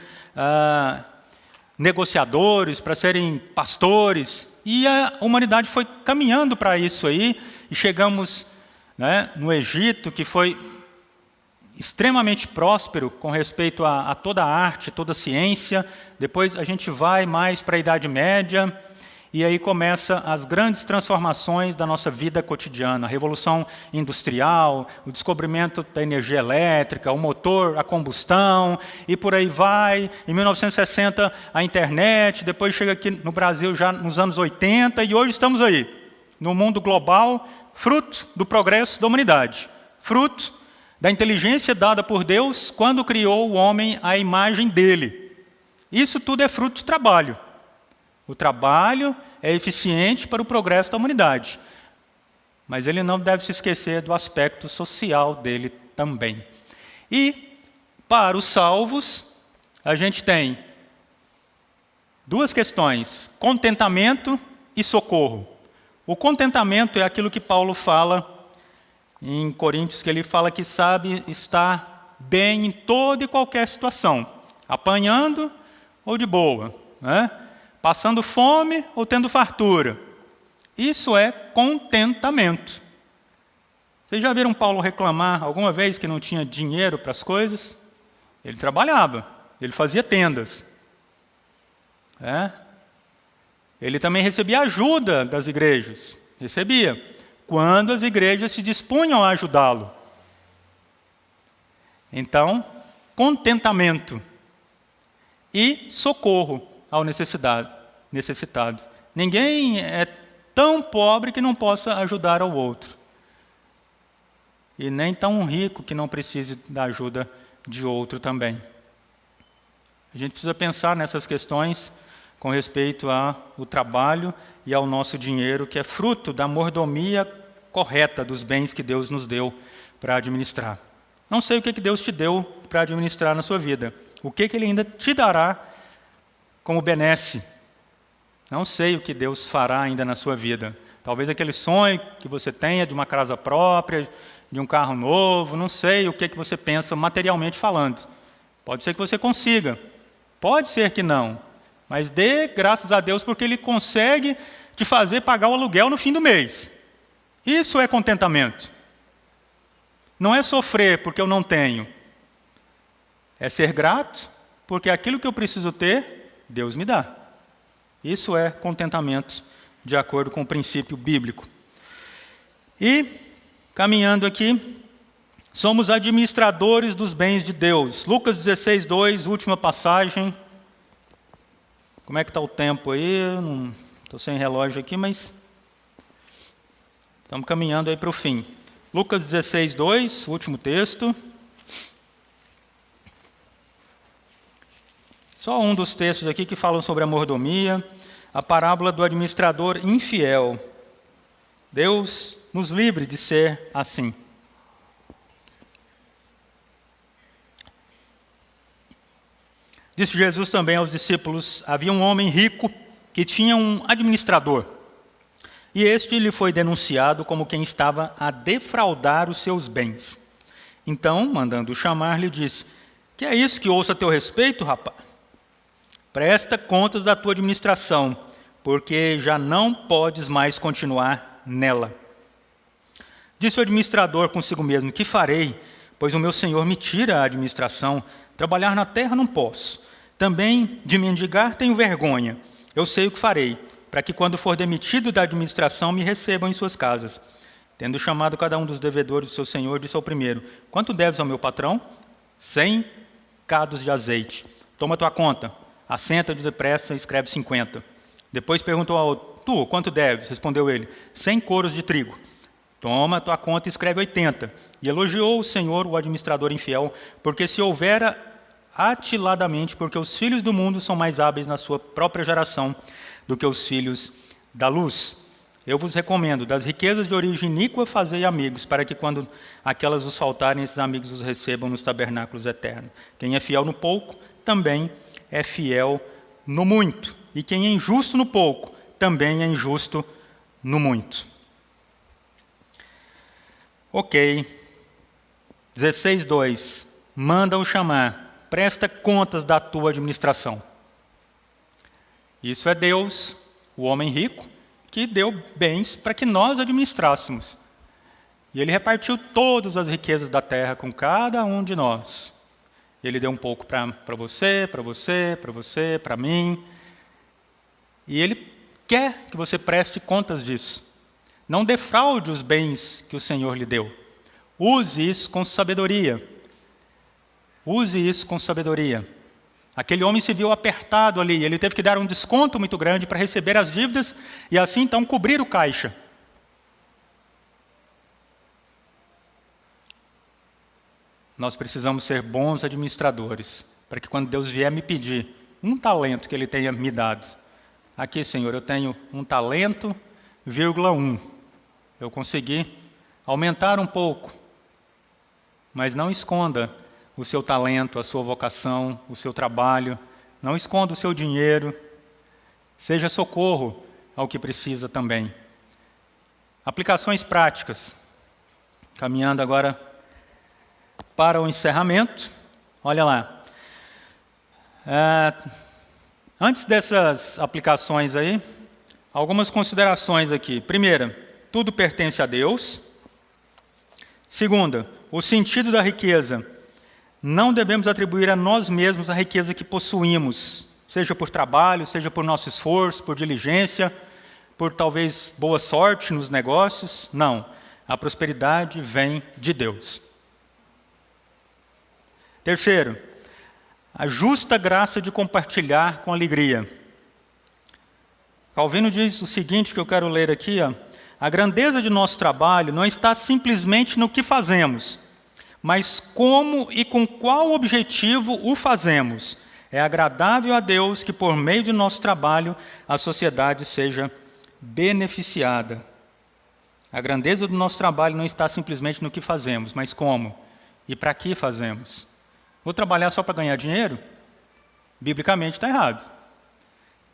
S1: negociadores, para serem pastores. E a humanidade foi caminhando para isso aí, e chegamos, né, no Egito, que foi extremamente próspero com respeito a toda a arte, toda a ciência. Depois a gente vai mais para a Idade Média, e aí começam as grandes transformações da nossa vida cotidiana. A Revolução Industrial, o descobrimento da energia elétrica, o motor, a combustão, e por aí vai. Em 1960, a internet, depois chega aqui no Brasil já nos anos 80, e hoje estamos aí, no mundo global, fruto do progresso da humanidade, fruto da inteligência dada por Deus quando criou o homem à imagem dele. Isso tudo é fruto de trabalho. O trabalho é eficiente para o progresso da humanidade, mas ele não deve se esquecer do aspecto social dele também. E, para os salvos, a gente tem duas questões: contentamento e socorro. O contentamento é aquilo que Paulo fala em Coríntios, que ele fala que sabe estar bem em toda e qualquer situação, apanhando ou de boa, né? Passando fome ou tendo fartura. Isso é contentamento. Vocês já viram Paulo reclamar alguma vez que não tinha dinheiro para as coisas? Ele trabalhava, ele fazia tendas. Ele também recebia ajuda das igrejas, recebia, quando as igrejas se dispunham a ajudá-lo. Então, contentamento e socorro ao necessitado. Ninguém é tão pobre que não possa ajudar ao outro, e nem tão rico que não precise da ajuda de outro também. A gente precisa pensar nessas questões com respeito ao trabalho e ao nosso dinheiro, que é fruto da mordomia correta dos bens que Deus nos deu para administrar. Não sei o que Deus te deu para administrar na sua vida. O que Ele ainda te dará como benesse. Não sei o que Deus fará ainda na sua vida. Talvez aquele sonho que você tenha de uma casa própria, de um carro novo, não sei o que você pensa materialmente falando. Pode ser que você consiga, pode ser que não, mas dê graças a Deus porque Ele consegue te fazer pagar o aluguel no fim do mês. Isso é contentamento. Não é sofrer porque eu não tenho. É ser grato porque aquilo que eu preciso ter, Deus me dá. Isso é contentamento de acordo com o princípio bíblico. E, caminhando aqui, somos administradores dos bens de Deus. Lucas 16, 2, última passagem. Como é que está o tempo aí? Estou sem relógio aqui, mas estamos caminhando aí para o fim. Lucas 16, 2, último texto. Só um dos textos aqui que falam sobre a mordomia, a parábola do administrador infiel. Deus nos livre de ser assim. Disse Jesus também aos discípulos: havia um homem rico que tinha um administrador, e este lhe foi denunciado como quem estava a defraudar os seus bens. Então, mandando-o chamar, lhe disse: que é isso que ouço a teu respeito, rapaz? Presta contas da tua administração, porque já não podes mais continuar nela. Disse o administrador consigo mesmo: que farei? Pois o meu senhor me tira a administração. Trabalhar na terra não posso. Também de mendigar tenho vergonha. Eu sei o que farei, para que quando for demitido da administração me recebam em suas casas. Tendo chamado cada um dos devedores do seu senhor, disse ao primeiro: quanto deves ao meu patrão? 100 cados de azeite. Toma tua conta. Assenta-te depressa e escreve 50. Depois perguntou ao outro: tu, quanto deves? Respondeu ele: 100 coros de trigo. Toma tua conta e escreve 80. E elogiou o Senhor, o administrador infiel, porque se houvera atiladamente, porque os filhos do mundo são mais hábeis na sua própria geração do que os filhos da luz. Eu vos recomendo, das riquezas de origem iníqua fazei amigos, para que quando aquelas vos faltarem, esses amigos os recebam nos tabernáculos eternos. Quem é fiel no pouco, também é fiel no muito. E quem é injusto no pouco, também é injusto no muito. Ok. 16:2. Manda-o chamar. Presta contas da tua administração. Isso é Deus, o homem rico, que deu bens para que nós administrássemos. E ele repartiu todas as riquezas da terra com cada um de nós. Ele deu um pouco para você, para você, para você, para mim. E ele quer que você preste contas disso. Não defraude os bens que o Senhor lhe deu. Use isso com sabedoria. Use isso com sabedoria. Aquele homem se viu apertado ali. Ele teve que dar um desconto muito grande para receber as dívidas e assim então cobrir o caixa. Nós precisamos ser bons administradores, para que quando Deus vier me pedir um talento que Ele tenha me dado, aqui, Senhor, eu tenho um talento, 1. Eu consegui aumentar um pouco, mas não esconda o seu talento, a sua vocação, o seu trabalho, não esconda o seu dinheiro, seja socorro ao que precisa também. Aplicações práticas, caminhando agora para o encerramento. Olha lá. Antes dessas aplicações aí, algumas considerações aqui. Primeira, tudo pertence a Deus. Segunda, o sentido da riqueza. Não devemos atribuir a nós mesmos a riqueza que possuímos, seja por trabalho, seja por nosso esforço, por diligência, por talvez boa sorte nos negócios. Não, a prosperidade vem de Deus. Terceiro, a justa graça de compartilhar com alegria. Calvino diz o seguinte, que eu quero ler aqui, a grandeza de nosso trabalho não está simplesmente no que fazemos, mas como e com qual objetivo o fazemos. É agradável a Deus que, por meio de nosso trabalho, a sociedade seja beneficiada. A grandeza do nosso trabalho não está simplesmente no que fazemos, mas como e para que fazemos. Vou trabalhar só para ganhar dinheiro? Biblicamente está errado.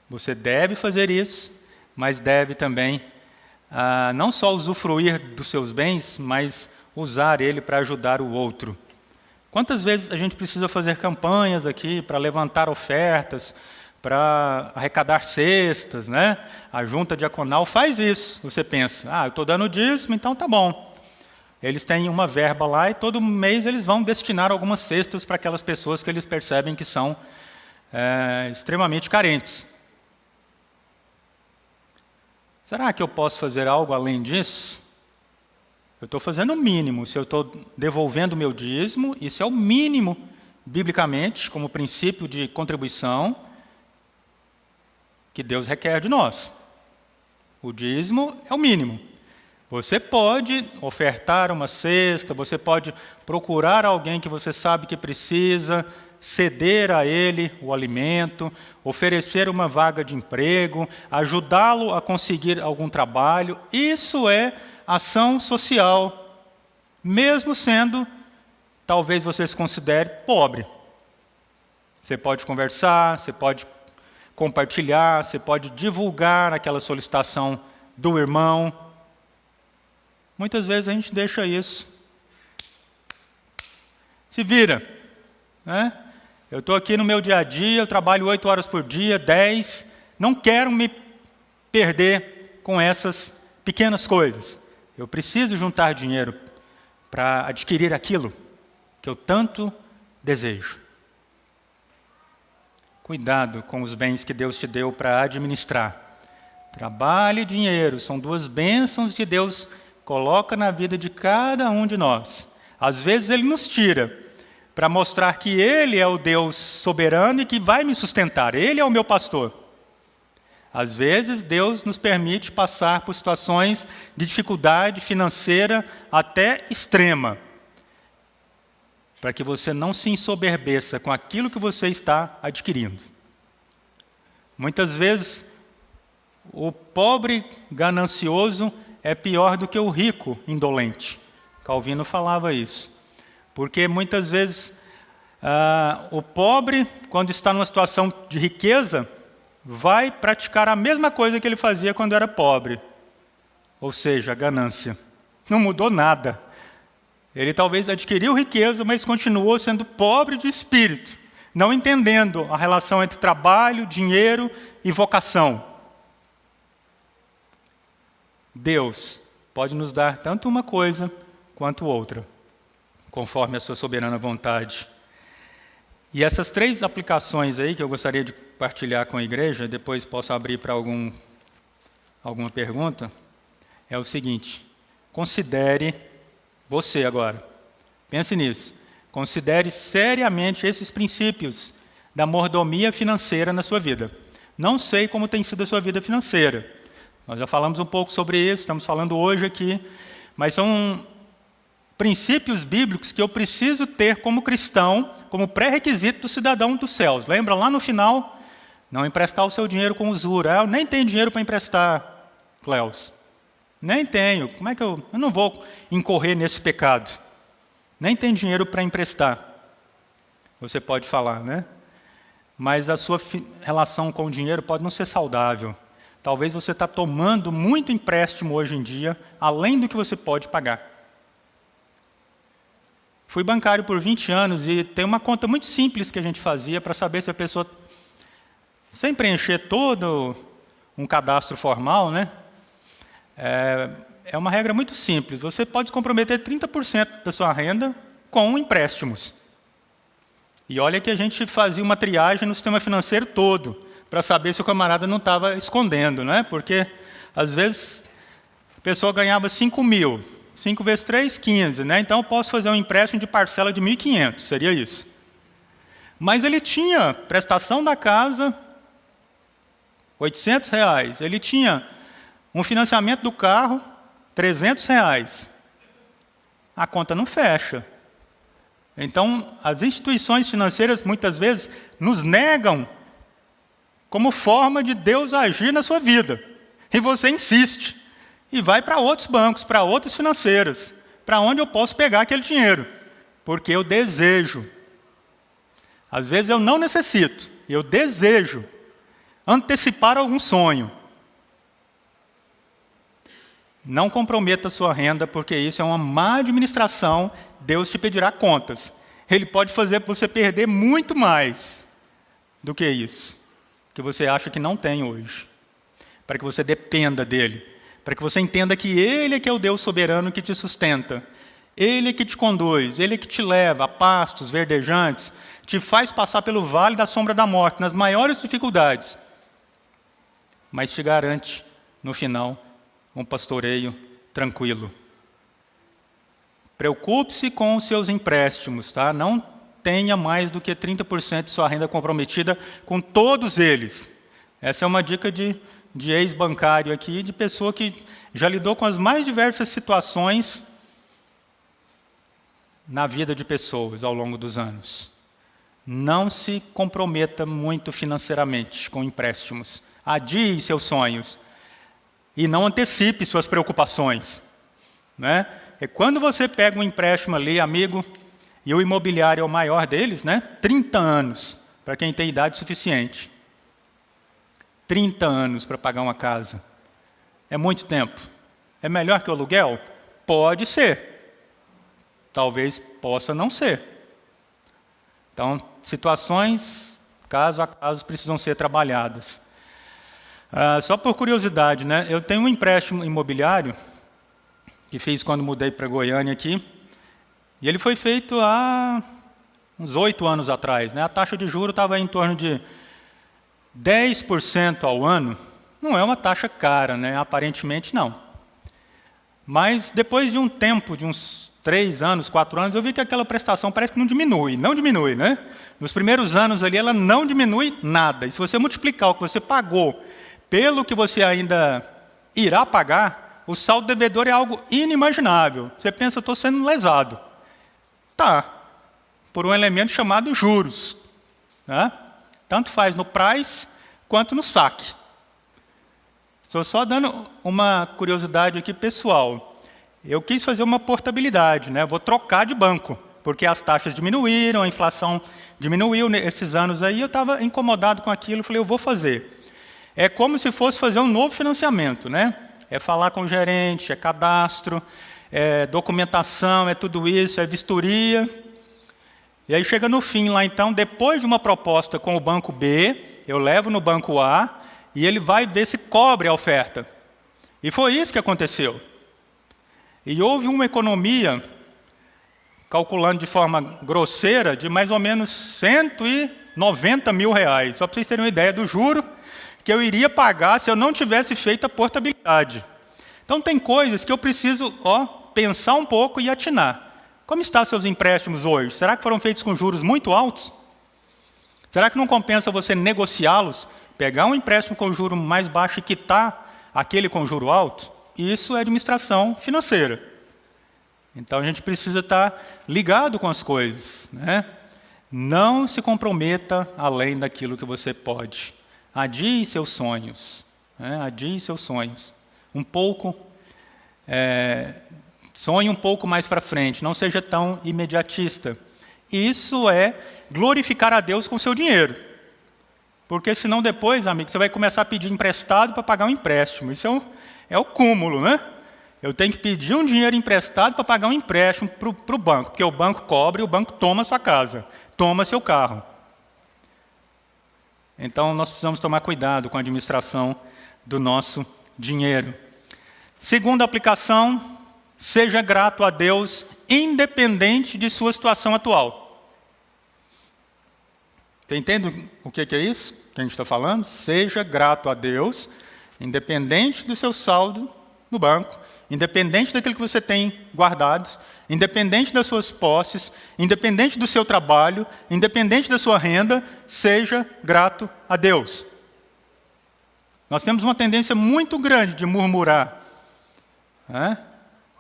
S1: Você deve fazer isso, mas deve também não só usufruir dos seus bens, mas usar ele para ajudar o outro. Quantas vezes a gente precisa fazer campanhas aqui para levantar ofertas, para arrecadar cestas, né? A junta diaconal faz isso. Você pensa, eu estou dando dízimo, então tá bom. Eles têm uma verba lá e todo mês eles vão destinar algumas cestas para aquelas pessoas que eles percebem que são extremamente carentes. Será que eu posso fazer algo além disso? Eu estou fazendo o mínimo. Se eu estou devolvendo o meu dízimo, isso é o mínimo, biblicamente, como princípio de contribuição que Deus requer de nós. O dízimo é o mínimo. Você pode ofertar uma cesta, você pode procurar alguém que você sabe que precisa, ceder a ele o alimento, oferecer uma vaga de emprego, ajudá-lo a conseguir algum trabalho. Isso é ação social, mesmo sendo, talvez você se considere pobre. Você pode conversar, você pode compartilhar, você pode divulgar aquela solicitação do irmão. Muitas vezes a gente deixa isso. Se vira, né? Eu estou aqui no meu dia a dia, eu trabalho 8 horas por dia, 10, não quero me perder com essas pequenas coisas. Eu preciso juntar dinheiro para adquirir aquilo que eu tanto desejo. Cuidado com os bens que Deus te deu para administrar. Trabalho e dinheiro são duas bênçãos que Deus coloca na vida de cada um de nós. Às vezes Ele nos tira para mostrar que Ele é o Deus soberano e que vai me sustentar. Ele é o meu pastor. Às vezes Deus nos permite passar por situações de dificuldade financeira até extrema, para que você não se ensoberbeça com aquilo que você está adquirindo. Muitas vezes, o pobre ganancioso é pior do que o rico indolente. Calvino falava isso. Porque muitas vezes o pobre, quando está numa situação de riqueza, vai praticar a mesma coisa que ele fazia quando era pobre. Ou seja, a ganância. Não mudou nada. Ele talvez adquiriu riqueza, mas continuou sendo pobre de espírito, não entendendo a relação entre trabalho, dinheiro e vocação. Deus pode nos dar tanto uma coisa quanto outra, conforme a sua soberana vontade. E essas 3 aplicações aí que eu gostaria de partilhar com a igreja, depois posso abrir para alguma pergunta, é o seguinte: considere, você agora, pense nisso, considere seriamente esses princípios da mordomia financeira na sua vida. Não sei como tem sido a sua vida financeira. Nós já falamos um pouco sobre isso, estamos falando hoje aqui, mas são princípios bíblicos que eu preciso ter como cristão, como pré-requisito do cidadão dos céus. Lembra lá no final? Não emprestar o seu dinheiro com usura. Eu nem tenho dinheiro para emprestar, Cleus. Nem tenho. Como é que eu não vou incorrer nesse pecado? Nem tenho dinheiro para emprestar. Você pode falar, né? Mas a sua relação com o dinheiro pode não ser saudável. Talvez você está tomando muito empréstimo hoje em dia, além do que você pode pagar. Fui bancário por 20 anos e tem uma conta muito simples que a gente fazia para saber se a pessoa, sem preencher todo um cadastro formal, né? É uma regra muito simples. Você pode comprometer 30% da sua renda com empréstimos. E olha que a gente fazia uma triagem no sistema financeiro todo, para saber se o camarada não estava escondendo, né? Porque, às vezes, a pessoa ganhava 5 mil. 5 vezes 3, 15, né? Então eu posso fazer um empréstimo de parcela de 1.500, seria isso. Mas ele tinha prestação da casa, R$800. Ele tinha um financiamento do carro, R$300. A conta não fecha. Então, as instituições financeiras, muitas vezes, nos negam como forma de Deus agir na sua vida. E você insiste. E vai para outros bancos, para outras financeiras, para onde eu posso pegar aquele dinheiro. Porque eu desejo. Às vezes eu não necessito, eu desejo antecipar algum sonho. Não comprometa a sua renda, porque isso é uma má administração, Deus te pedirá contas. Ele pode fazer você perder muito mais do que isso, que você acha que não tem hoje, para que você dependa dele, para que você entenda que Ele é que é o Deus soberano que te sustenta, Ele é que te conduz, Ele é que te leva a pastos verdejantes, te faz passar pelo vale da sombra da morte, nas maiores dificuldades, mas te garante, no final, um pastoreio tranquilo. Preocupe-se com os seus empréstimos, tá? Não tenha mais do que 30% de sua renda comprometida com todos eles. Essa é uma dica de ex-bancário aqui, de pessoa que já lidou com as mais diversas situações na vida de pessoas ao longo dos anos. Não se comprometa muito financeiramente com empréstimos. Adie seus sonhos e não antecipe suas preocupações, né? E quando você pega um empréstimo ali, amigo, e o imobiliário é o maior deles, né? 30 anos, para quem tem idade suficiente. 30 anos para pagar uma casa. É muito tempo. É melhor que o aluguel? Pode ser. Talvez possa não ser. Então, situações, caso a caso, precisam ser trabalhadas. Só por curiosidade, né? Eu tenho um empréstimo imobiliário, que fiz quando mudei para Goiânia aqui, e ele foi feito há uns 8 anos atrás, né? A taxa de juros estava em torno de 10% ao ano. Não é uma taxa cara, né? Aparentemente não. Mas depois de um tempo, de uns 3 anos, 4 anos, eu vi que aquela prestação parece que não diminui, né? Nos primeiros anos ali, ela não diminui nada. E se você multiplicar o que você pagou pelo que você ainda irá pagar, o saldo devedor é algo inimaginável. Você pensa, eu estou sendo lesado. Tá, por um elemento chamado juros, né? Tanto faz no price quanto no saque. Estou só dando uma curiosidade aqui pessoal. Eu quis fazer uma portabilidade, né? Vou trocar de banco, porque as taxas diminuíram, a inflação diminuiu nesses anos aí, eu estava incomodado com aquilo, falei, eu vou fazer. É como se fosse fazer um novo financiamento, né? É falar com o gerente, é cadastro, é documentação, é tudo isso, é vistoria. E aí chega no fim lá, então, depois de uma proposta com o banco B, eu levo no banco A, e ele vai ver se cobre a oferta. E foi isso que aconteceu. E houve uma economia, calculando de forma grosseira, de mais ou menos 190 mil reais. Só para vocês terem uma ideia do juro que eu iria pagar se eu não tivesse feito a portabilidade. Então, tem coisas que eu preciso pensar um pouco e atinar. Como estão seus empréstimos hoje? Será que foram feitos com juros muito altos? Será que não compensa você negociá-los, pegar um empréstimo com juro mais baixo e quitar aquele com juro alto? Isso é administração financeira. Então, a gente precisa estar ligado com as coisas, né? Não se comprometa além daquilo que você pode. Adie seus sonhos. Né? Adie seus sonhos. Sonhe um pouco mais para frente. Não seja tão imediatista. Isso é glorificar a Deus com o seu dinheiro. Porque senão depois, amigo, você vai começar a pedir emprestado para pagar um empréstimo. Isso é o cúmulo, né? Eu tenho que pedir um dinheiro emprestado para pagar um empréstimo para o banco, porque o banco cobra e o banco toma a sua casa, toma seu carro. Então, nós precisamos tomar cuidado com a administração do nosso dinheiro. Segunda aplicação, seja grato a Deus, independente de sua situação atual. Você entende o que é isso que a gente está falando? Seja grato a Deus, independente do seu saldo no banco, independente daquilo que você tem guardado, independente das suas posses, independente do seu trabalho, independente da sua renda, seja grato a Deus. Nós temos uma tendência muito grande de murmurar, né?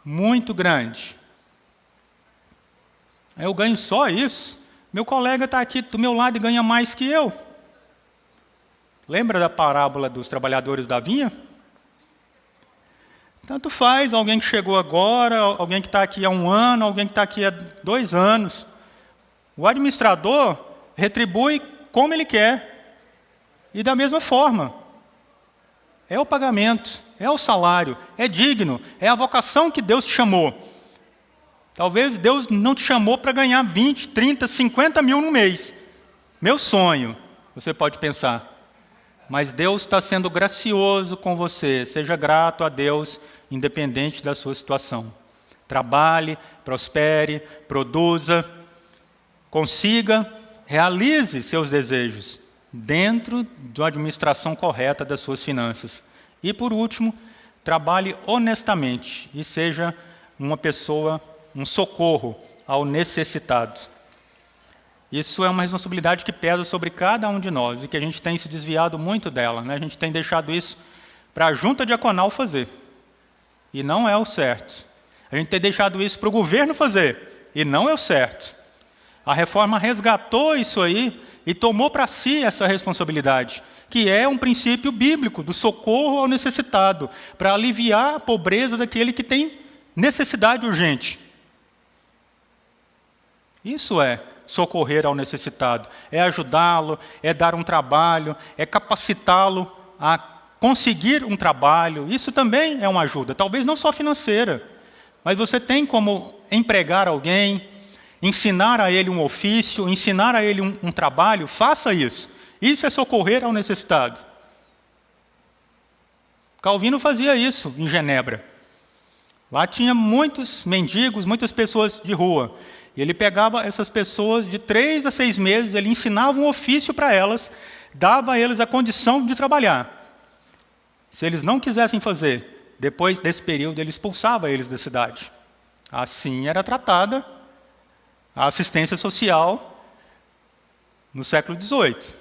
S1: Muito grande. Eu ganho só isso? Meu colega está aqui do meu lado e ganha mais que eu. Lembra da parábola dos trabalhadores da vinha? Tanto faz, alguém que chegou agora, alguém que está aqui há 1 ano, alguém que está aqui há 2 anos. O administrador retribui como ele quer e da mesma forma. É o pagamento, é o salário, é digno, é a vocação que Deus te chamou. Talvez Deus não te chamou para ganhar 20, 30, 50 mil no mês. Meu sonho, você pode pensar. Mas Deus está sendo gracioso com você. Seja grato a Deus, independente da sua situação. Trabalhe, prospere, produza, consiga realize seus desejos dentro da administração correta das suas finanças. E, por último, trabalhe honestamente e seja uma pessoa, um socorro ao necessitado. Isso é uma responsabilidade que pesa sobre cada um de nós e que a gente tem se desviado muito dela, né? A gente tem deixado isso para a junta diaconal fazer, e não é o certo. A gente tem deixado isso para o governo fazer, e não é o certo. A reforma resgatou isso aí e tomou para si essa responsabilidade, que é um princípio bíblico do socorro ao necessitado, para aliviar a pobreza daquele que tem necessidade urgente. Isso é socorrer ao necessitado, é ajudá-lo, é dar um trabalho, é capacitá-lo a conseguir um trabalho. Isso também é uma ajuda, talvez não só financeira, mas você tem como empregar alguém, ensinar a ele um ofício, ensinar a ele um trabalho, faça isso. Isso é socorrer ao necessitado. Calvino fazia isso em Genebra. Lá tinha muitos mendigos, muitas pessoas de rua. E ele pegava essas pessoas de 3 a 6 meses, ele ensinava um ofício para elas, dava a eles a condição de trabalhar. Se eles não quisessem fazer, depois desse período, ele expulsava eles da cidade. Assim era tratada a assistência social no século XVIII.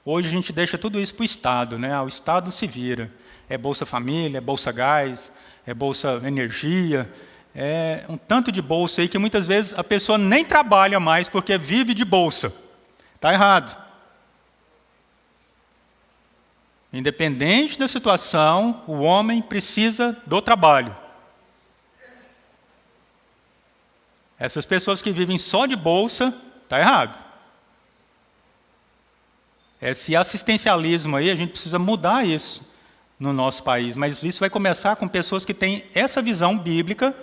S1: Hoje a gente deixa tudo isso para o Estado, né? O Estado se vira. É Bolsa Família, é Bolsa Gás, é Bolsa Energia, é um tanto de bolsa aí que muitas vezes a pessoa nem trabalha mais porque vive de bolsa. Está errado. Independente da situação, o homem precisa do trabalho. Essas pessoas que vivem só de bolsa, está errado. Esse assistencialismo aí, a gente precisa mudar isso no nosso país, mas isso vai começar com pessoas que têm essa visão bíblica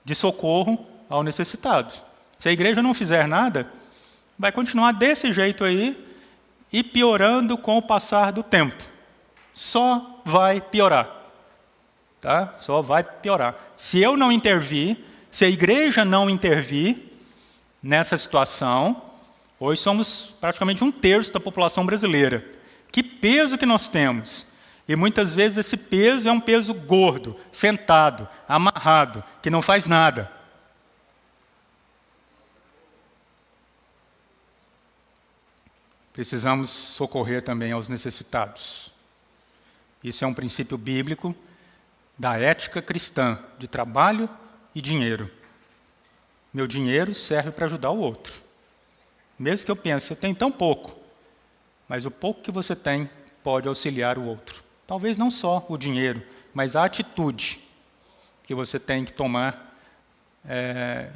S1: de socorro ao necessitado. Se a igreja não fizer nada, vai continuar desse jeito aí e piorando com o passar do tempo. Só vai piorar. Tá? Só vai piorar. Se eu não intervir, se a igreja não intervir nessa situação, hoje somos praticamente 1/3 da população brasileira. Que peso que nós temos! E muitas vezes esse peso é um peso gordo, sentado, amarrado, que não faz nada. Precisamos socorrer também aos necessitados. Isso é um princípio bíblico da ética cristã, de trabalho e dinheiro. Meu dinheiro serve para ajudar o outro. Mesmo que eu pense, eu tenho tão pouco, mas o pouco que você tem pode auxiliar o outro. Talvez não só o dinheiro, mas a atitude que você tem que tomar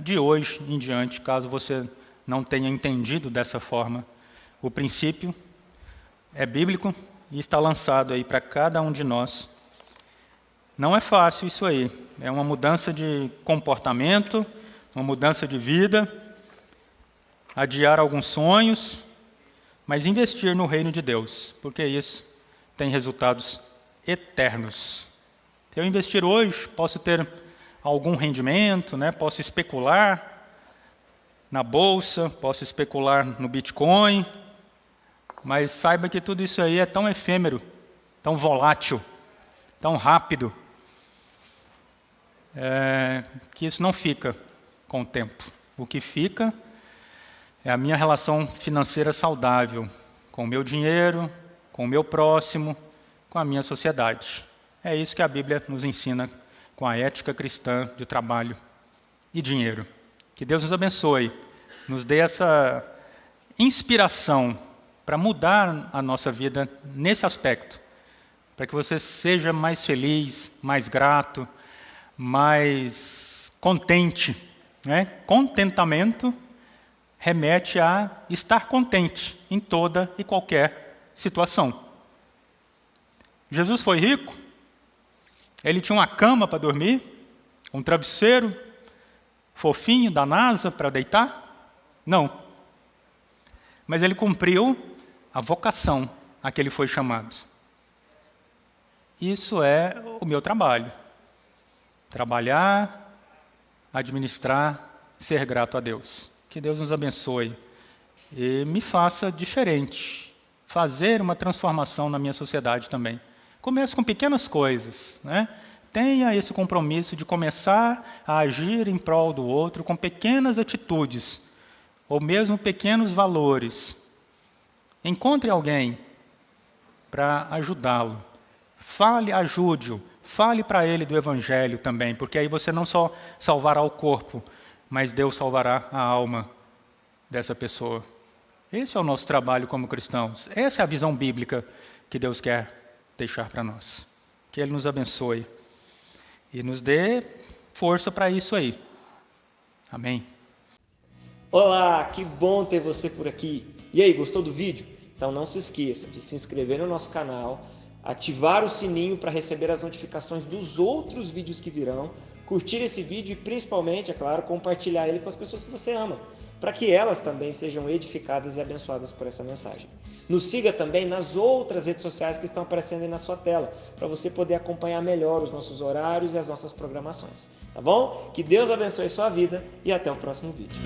S1: de hoje em diante, caso você não tenha entendido dessa forma. O princípio é bíblico e está lançado aí para cada um de nós. Não é fácil isso aí, é uma mudança de comportamento, uma mudança de vida, adiar alguns sonhos, mas investir no reino de Deus, porque isso tem resultados eternos. Se eu investir hoje, posso ter algum rendimento, né? Posso especular na bolsa, posso especular no Bitcoin, mas saiba que tudo isso aí é tão efêmero, tão volátil, tão rápido, que isso não fica com o tempo. O que fica é a minha relação financeira saudável com o meu dinheiro, com o meu próximo, com a minha sociedade. É isso que a Bíblia nos ensina com a ética cristã de trabalho e dinheiro. Que Deus nos abençoe, nos dê essa inspiração para mudar a nossa vida nesse aspecto, para que você seja mais feliz, mais grato, mais contente, né? Contentamento remete a estar contente em toda e qualquer situação. Jesus foi rico, ele tinha uma cama para dormir, um travesseiro fofinho da NASA para deitar? Não. Mas ele cumpriu a vocação a que ele foi chamado. Isso é o meu trabalho. Trabalhar, administrar, ser grato a Deus. Que Que Deus nos abençoe e me faça diferente, fazer uma transformação na minha sociedade também. Comece com pequenas coisas, né? Tenha esse compromisso de começar a agir em prol do outro com pequenas atitudes, ou mesmo pequenos valores. Encontre alguém para ajudá-lo. Ajude-o. Fale para ele do Evangelho também, porque aí você não só salvará o corpo, mas Deus salvará a alma dessa pessoa. Esse é o nosso trabalho como cristãos. Essa é a visão bíblica que Deus quer deixar para nós. Que Ele nos abençoe e nos dê força para isso aí. Amém.
S2: Olá, que bom ter você por aqui. E aí, gostou do vídeo? Então não se esqueça de se inscrever no nosso canal, ativar o sininho para receber as notificações dos outros vídeos que virão, curtir esse vídeo e principalmente, é claro, compartilhar ele com as pessoas que você ama, para que elas também sejam edificadas e abençoadas por essa mensagem. Nos siga também nas outras redes sociais que estão aparecendo aí na sua tela, para você poder acompanhar melhor os nossos horários e as nossas programações. Tá bom? Que Deus abençoe sua vida e até o próximo vídeo.